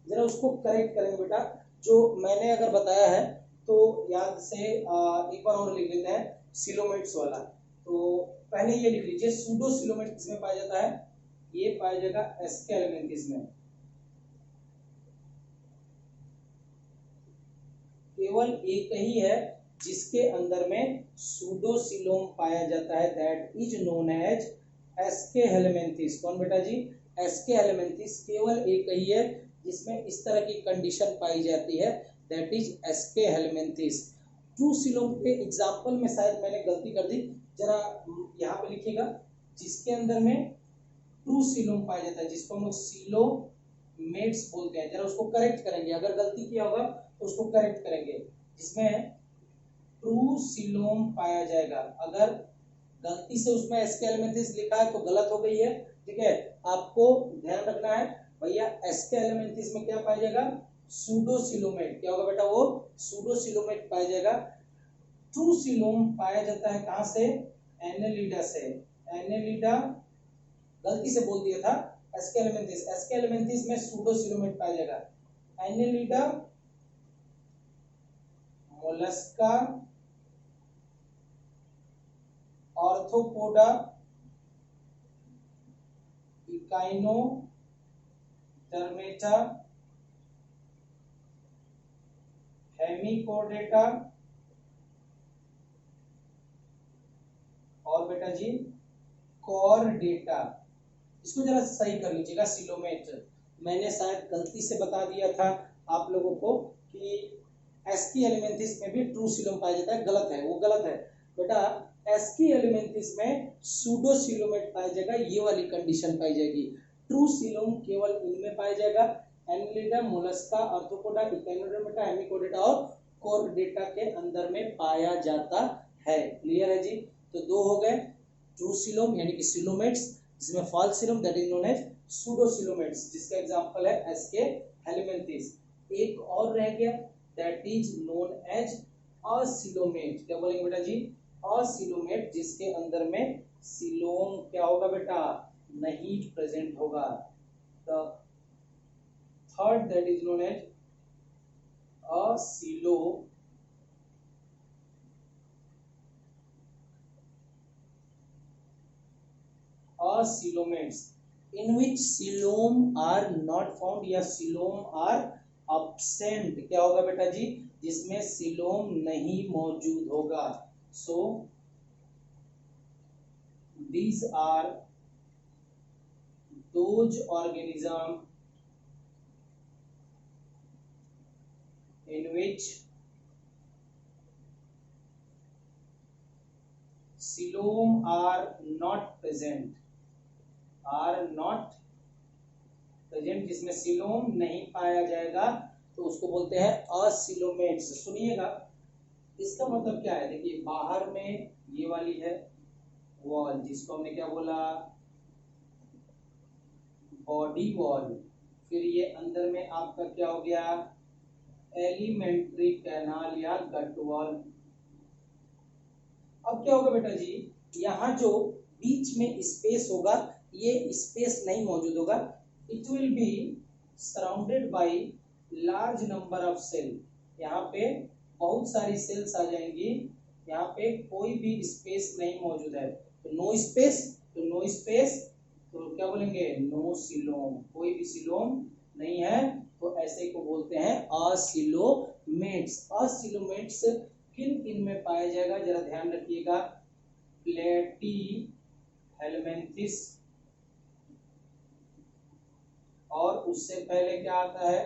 जरा उसको करेक्ट करेंगे बेटा। जो मैंने अगर बताया है तो याद से एक बार और लिख लेते हैं, सिलोमेट्स वाला। तो पहले ये लिख लीजिए, सूडो सिलोमेट्स किसमें पाया जाता है? ये पाया जाएगा एस्की एलिमेंथिस में। केवल एक ही है जिसके अंदर में सूडोसिलोम पाया जाता है, that is known as Aschelminthes. कौन बेटा जी? एसके एलिमेंथिस केवल एक ही है जिसमें इस तरह की कंडीशन पाई जाती है, that is Aschelminthes. True coelom के एग्जांपल में शायद मैंने गलती कर दी, जरा यहाँ पे लिखिएगा, जिसके अंदर में ट्रू सीलोम पाया जाता है, जिसको हम लोग सीलोमेट्स बोलते हैं, जरा उसको करेक्ट करेंगे, अगर गलती किया होगा तो उसको करेक्ट करेंगे। जिसमें ट्रू सीलोम पाया जाएगा, अगर गलती से उसमें एसके एलिमेंथिस लिखा है तो गलत हो गई है, ठीक है। आपको ध्यान रखना है भैया, एसके एलिमेंथिस में क्या पाया जाएगा, सूडोसिलोमेट। क्या होगा बेटा, वो सूडोसिलोमेट पाया जाएगा। ट्रू सीलोम पाया जाता है कहां से, एनेलिडा से। एनेलिडा गलती से बोल दिया था एसके एलिमेंथिस, एसके एलिमेंथिस में सूडोसिलोमेट पाया जाएगा। Annelida, Mollusca, arthropoda, Echinodermata, hemichordata और बेटा जी कॉर्डेटा। इसको जरा सही कर लीजिएगा, सिलोमेट। मैंने शायद गलती से बता दिया था आप लोगों को कि एसकी एलिमेंथिस में भी ट्रू सीलोम पाया जाता है, गलत है, वो गलत है बेटा। एसकी एलिमेंथिस में सूडो सीलोमेट पाया जाएगा, ये वाली कंडीशन पाई जाएगी। ट्रू सीलोम केवल इनमें पाया जाएगा, Annelida, Mollusca, arthropoda, Echinodermata, hemichordata और कॉर्डेटा के अंदर में पाया जाता है। क्लियर है जी? तो दो हो गए, ट्रू सीलोम यानी कि सीलोमेट्स, जिसमें false coelom that is known as pseudocoelomates, जिसका एग्जांपल है एसके एलिमेंथिस। एक और रह गया, that is known as acoelomate. क्या बोलेंगे बेटा जी, असिलोमेट, जिसके अंदर में सीलोम क्या होगा बेटा, नहीं प्रेजेंट होगा। The third that is known as असिलो Coelomates in which coelom are not found या coelom are absent। क्या होगा बेटा जी, जिसमें coelom नहीं मौजूद होगा। So these are those organisms in which coelom are not present, जिसमें सीलोम नहीं पाया जाएगा तो उसको बोलते हैं असिलोमेट्स। सुनिएगा, इसका मतलब क्या है, देखिए बाहर में ये वाली है वॉल, जिसको हमने क्या बोला, बॉडी वॉल। फिर ये अंदर में आपका क्या हो गया, एलिमेंट्री कैनाल या गट वॉल। अब क्या होगा बेटा जी, यहाँ जो बीच में स्पेस होगा, ये स्पेस नहीं मौजूद होगा। It will be surrounded by large number of cell. यहाँ पे बहुत सारी सेल्स आ जाएंगी, यहाँ पे कोई भी स्पेस नहीं मौजूद है, तो नो स्पेस, तो नो स्पेस, तो क्या बोलेंगे, नो सीलोम, कोई भी सीलोम नहीं है, तो ऐसे को बोलते हैं असिलोमेट्स। असिलोमेट्स किन किन में पाया जाएगा, जरा ध्यान रखिएगा, प्लेटी हेलमेंथिस, और उससे पहले क्या आता है,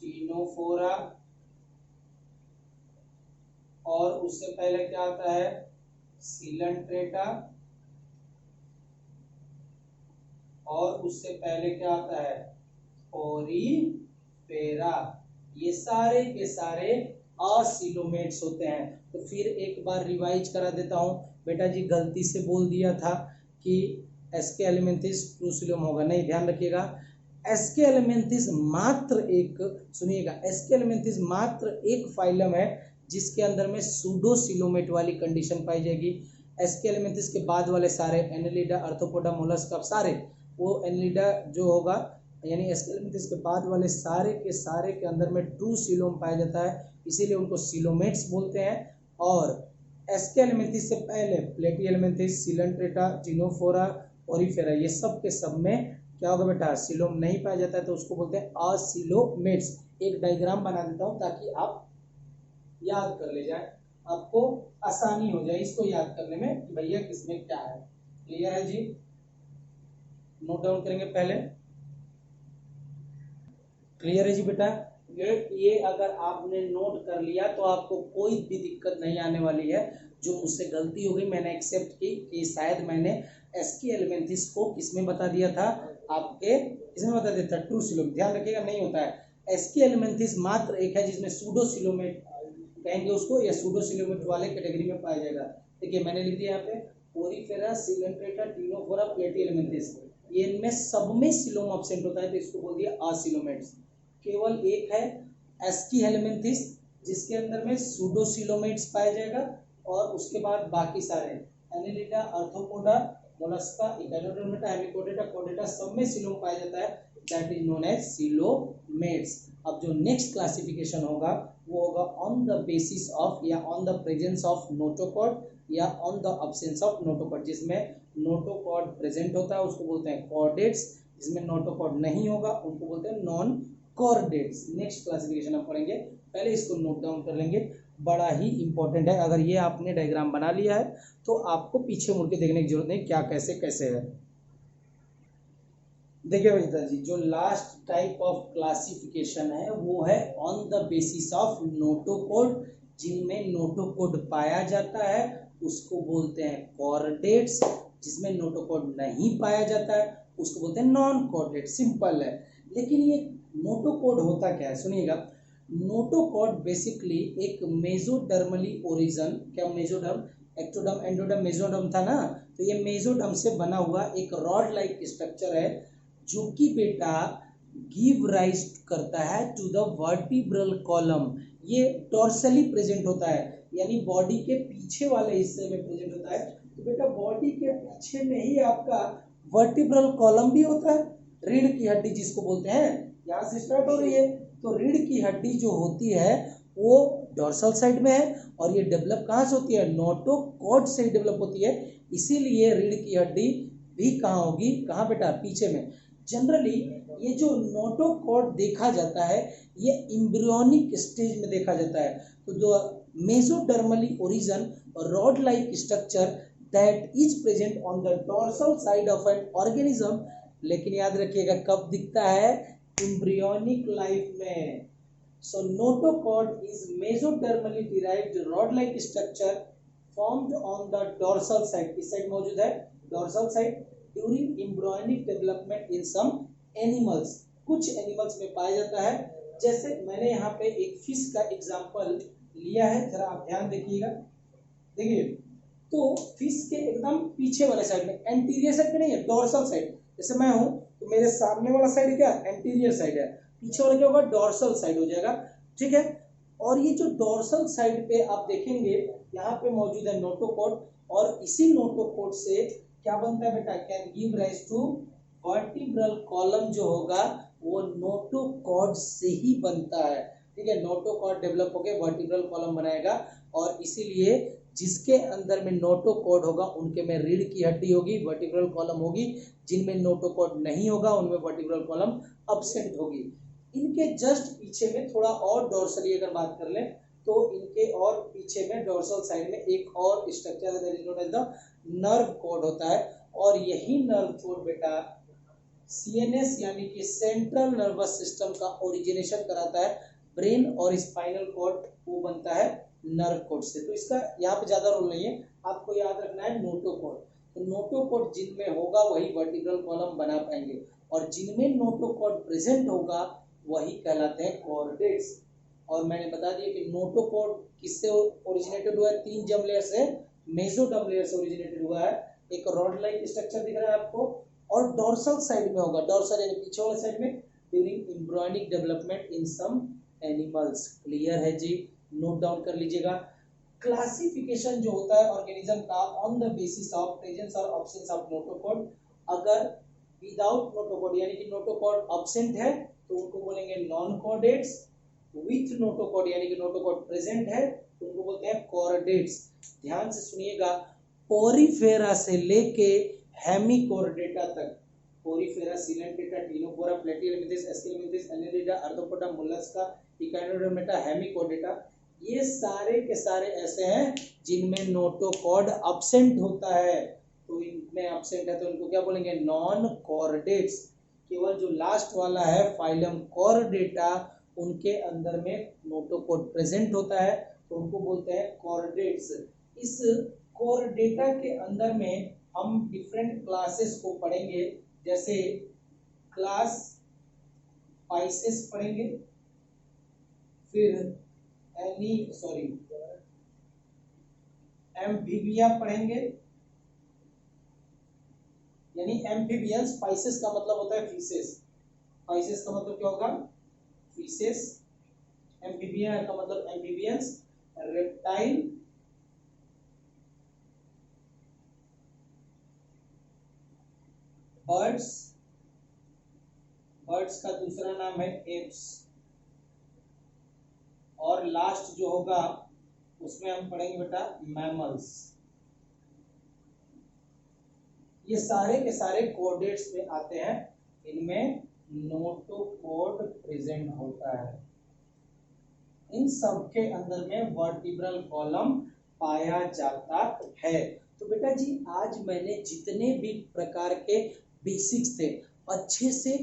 टीनोफोरा, और उससे पहले क्या आता है, सिलेंट्रेटा, और उससे पहले क्या आता है, ओरीफेरा। ये सारे के सारे असिलोमेट्स होते हैं। तो फिर एक बार रिवाइज करा देता हूं बेटा जी, गलती से बोल दिया था कि एसके एलिमेंथिस ट्रू सीलोम होगा, नहीं, ध्यान रखिएगा, एसके एलिमेंथिस मात्र एक, सुनिएगा, एसके एलिमेंथिस मात्र एक फाइलम है जिसके अंदर में सूडो सीलोमेट वाली कंडीशन पाई जाएगी। एसके एलिमेंथिस के बाद वाले सारे एनेलिडा, आर्थ्रोपोडा, मोलस्का, सारे वो एनेलिडा जो होगा, यानी एसके एलिमेंथिस के बाद वाले सारे के अंदर में ट्रू सीलोम पाया जाता है, इसीलिए उनको सीलोमेट्स बोलते हैं। और एसके एलिमेंथिस से पहले प्लेटी एलिमेंथिस, सिलेंट्रेटा, टीनोफोरा, ओरीफेरा, ये सब के सब में क्या होगा बेटा, सीलोम नहीं पाया जाता है, तो उसको बोलते हैं असिलोमेट्स। एक डायग्राम बना देता हूं ताकि आप याद कर ले जाए, आपको आसानी हो जाए इसको याद करने में कि भैया किसमें क्या है। क्लियर है जी? नोट डाउन करेंगे पहले। क्लियर है जी बेटा? ये अगर आपने नोट कर लिया तो आपको कोई भी दिक्कत नहीं आने वाली है। जो मुझसे गलती हो गई, मैंने एक्सेप्ट की कि शायद मैंने एसकी एलिमेंथिस को किसमें बता दिया था, आपके किसमें बता दिया था, ट्रू सिलोमेट। ध्यान रखिएगा, नहीं होता है। एसकी एलिमेंथिस मात्र एक है जिसमें सूडो सिलोमेट कहेंगे उसको, या सूडो सिलोमेट वाले कैटेगरी में पाया जाएगा। देखिए मैंने लिख दिया यहाँ पे पोरीफेरा, सिलेंट्रेटा, टिनोफोरा, प्लेटी एलिमेंथिस। ये इनमें सब में सिलोम एब्सेंट होता है तो इसको बोल दिया असिलोमेट्स। केवल एक है एस्की हेलमिंथिस जिसके अंदर में सूडोसिलोमेट्स पाया जाएगा, और उसके बाद बाकी सारे Annelida, Arthropoda, Mollusca, Echinodermata, Hemichordata, कोडेटा सब में सिलोम पाया जाता है, that is known as coelomates. अब जो नेक्स्ट क्लासिफिकेशन होगा वो होगा ऑन द बेसिस ऑफ या on the presence of notochord या on the absence of notochord. जिसमें नोटोकॉड प्रेजेंट होता है उसको बोलते हैं कॉर्डेट्स, जिसमें नोटोकॉड नहीं होगा उनको बोलते हैं नॉन कॉर्डेट्स। नेक्स्ट क्लासिफिकेशन हम पढ़ेंगे, पहले इसको नोट डाउन कर लेंगे, बड़ा ही इंपॉर्टेंट है। अगर ये आपने डायग्राम बना लिया है तो आपको पीछे मुड़ के देखने की जरूरत नहीं क्या कैसे कैसे है। देखिए बच्चा जी, जो लास्ट टाइप ऑफ क्लासिफिकेशन है वो है on the basis of notochord. जिनमें नोटोकॉड पाया जाता है उसको बोलते हैं कॉर्डेट्स, जिसमें नोटोकॉड नहीं पाया जाता है उसको बोलते हैं नॉन कॉर्डेट। सिंपल है। लेकिन ये नोटोकॉड होता क्या है, सुनिएगा। नोटोकॉड बेसिकली एक मेसोडर्मली ओरिजिन, क्या मेसोडर्म, एक्टोडर्म, एंडोडर्म, मेसोडर्म था ना, तो ये मेसोडर्म से बना हुआ एक रॉड लाइक स्ट्रक्चर है जो कि बेटा गिव राइज करता है टू द वर्टिब्रल कॉलम। ये डोर्सली प्रेजेंट होता है, यानी बॉडी के पीछे वाले हिस्से में प्रेजेंट होता है। तो बेटा बॉडी के पीछे में ही आपका वर्टिब्रल कॉलम भी होता है, रीढ़ की हड्डी जिसको बोलते हैं, यहाँ से स्टार्ट हो रही है। तो रीढ़ की हड्डी जो होती है वो डोर्सल साइड में है, और ये डेवलप कहाँ से होती है, नोटोकॉड से ही डेवलप होती है। इसीलिए रीढ़ की हड्डी भी कहाँ होगी, कहाँ बेटा, पीछे में। जनरली ये जो नोटोकॉड देखा जाता है ये एम्ब्रियोनिक स्टेज में देखा जाता है। तो जो mesodermally origin rod like structure that is present on the dorsal side of an organism. लेकिन याद रखिएगा कब दिखता है, एम्ब्रियोनिक लाइफ में। So notochord is mesodermally derived rod like structure formed on the dorsal side. इस साइड मौजूद है dorsal side during embryonic development in some animals. कुछ एनिमल्स में पाया जाता है। जैसे मैंने यहाँ पे एक फिश का एग्जांपल लिया है, जरा आप ध्यान देखिएगा। देखिए तो फिश के एकदम पीछे वाले साइड में, एंटीरियर साइड में नहीं है, डोर्सल साइड। जैसे मैं हूं तो मेरे सामने वाला साइड क्या, एंटीरियर साइड है, पीछे वाला क्या होगा, डोर्सल साइड हो जाएगा। ठीक है। और ये जो डोर्सल साइड पे आप देखेंगे यहाँ पे मौजूद है नोटोकॉड, और इसी नोटोकॉड से क्या बनता है बेटा, can give rise to vertebral column. जो होगा वो नोटोकॉड से ही बनता है। ठीक है, नोटोकॉड डेवलप होकर वर्टिब्रल कॉलम बनाएगा, और इसीलिए जिसके अंदर में नोटोकॉड होगा उनके में रीढ़ की हड्डी होगी, वर्टिब्रल कॉलम होगी। जिनमें नोटोकॉड नहीं होगा उनमें वर्टिब्रल कॉलम अब्सेंट होगी। इनके जस्ट पीछे में थोड़ा और डोर्सली अगर बात कर लें तो इनके और पीछे में डोर्सल साइड में एक और स्ट्रक्चर है, नर्व कॉर्ड होता है। और यही नर्व कॉर्ड बेटा सीएनएस यानी कि सेंट्रल नर्वस सिस्टम का ओरिजिनेशन कराता है। ब्रेन और स्पाइनल कॉर्ड वो बनता है नर्व कॉर्ड से। तो इसका यहाँ पे ज्यादा रोल नहीं है, आपको याद रखना है नोटोकॉड। तो नोटोकॉड जिनमें होगा वही वर्टिब्रल कॉलम बना पाएंगे, और जिनमें नोटोकॉड प्रेजेंट होगा वही कहलाते हैं कॉर्डेट्स। और मैंने बता दिया कि नोटोकॉड किससे ओरिजिनेटेड हुआ है, 3 जर्म लेयर से, मेसोडर्म लेयर से ओरिजिनेटेड हुआ है। एक रॉड लाइक स्ट्रक्चर दिख रहा है आपको, और डोर्सल साइड में होगा, डोर्सल यानी पीछे वाले साइड में, during embryonic development in some animals. Clear है जी, नोट डाउन कर लीजिएगा। क्लासिफिकेशन जो होता है ऑर्गेनिज्म का on the basis of presence और अब्सेंस ऑफ नोटोकॉड। अगर विदाउट नोटोकॉड यानी कि नोटोकॉड अब्सेंट है तो उनको बोलेंगे नॉन कॉर्डेट्स। विथ नोटोकॉड यानी कि नोटोकॉड प्रेजेंट है तो उनको बोलते हैं कॉर्डेट्स। ध्यान से सुनिएगा, पोरीफेरा से लेके हेमिकोर्डेटा तक, Porifera, Coelenterata, Ctenophora, Platyhelminthes, Aschelminthes, Annelida, Arthropoda, Mollusca, Echinodermata, Hemichordata, ये सारे के सारे ऐसे हैं जिनमें नोटोकॉड अब्सेंट होता है। तो इनमें एब्सेंट है तो इनको क्या बोलेंगे, नॉन कॉर्डेट्स। केवल जो लास्ट वाला है फाइलम कॉर्डेटा, उनके अंदर में नोटोकॉर्ड प्रेजेंट होता है तो उनको बोलते हैं कॉर्डेट्स। इस कॉर्डेटा के अंदर में हम डिफरेंट क्लासेस को पढ़ेंगे, जैसे क्लास स्पाइसेस पढ़ेंगे, फिर एम्फीबिया पढ़ेंगे, यानी एम्फीबियन। स्पाइसेस का मतलब होता है फिशेस, स्पाइसेस का मतलब क्या होगा, फिशेस। एम्फीबिया का मतलब एम्फीबियंस, रेप्टाइल, बर्ड्स, बर्ड्स का दूसरा नाम है एप्स, और लास्ट जो होगा उसमें हम पढ़ेंगे बेटा मैमल्स। ये सारे के सारे कोऑर्डिनेट्स में आते हैं, इनमें नोटोकॉर्ड प्रेजेंट होता है। इन सब के अंदर में वर्टिब्रल कॉलम पाया जाता है। तो बेटा जी आज मैंने जितने भी प्रकार के बेसिक्स थे अच्छे से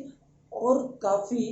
और काफी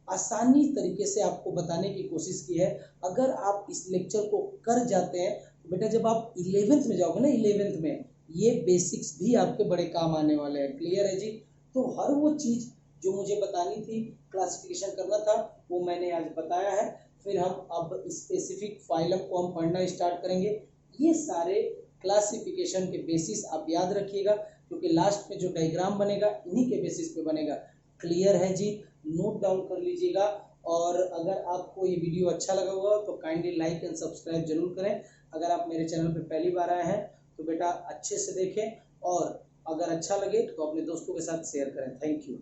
आसानी तरीके से आपको बताने की कोशिश की है। अगर आप इस लेक्चर को कर जाते हैं तो बेटा जब आप 11th में जाओगे ना, 11th में ये बेसिक्स भी आपके बड़े काम आने वाले हैं। क्लियर है जी? तो हर वो चीज जो मुझे बतानी थी, क्लासिफिकेशन करना था, वो मैंने आज बताया है। फिर हम अब स्पेसिफिक फाइलम को हम पढ़ना स्टार्ट करेंगे। ये सारे क्लासिफिकेशन के बेसिस आप याद रखिएगा, क्योंकि लास्ट में जो डायग्राम बनेगा इन्हीं के बेसिस पे बनेगा। क्लियर है जी? नोट डाउन कर लीजिएगा। और अगर आपको ये वीडियो अच्छा लगा हुआ तो काइंडली लाइक एंड सब्सक्राइब जरूर करें। अगर आप मेरे चैनल पे पहली बार आए हैं तो बेटा अच्छे से देखें, और अगर अच्छा लगे तो अपने दोस्तों के साथ शेयर करें। Thank you.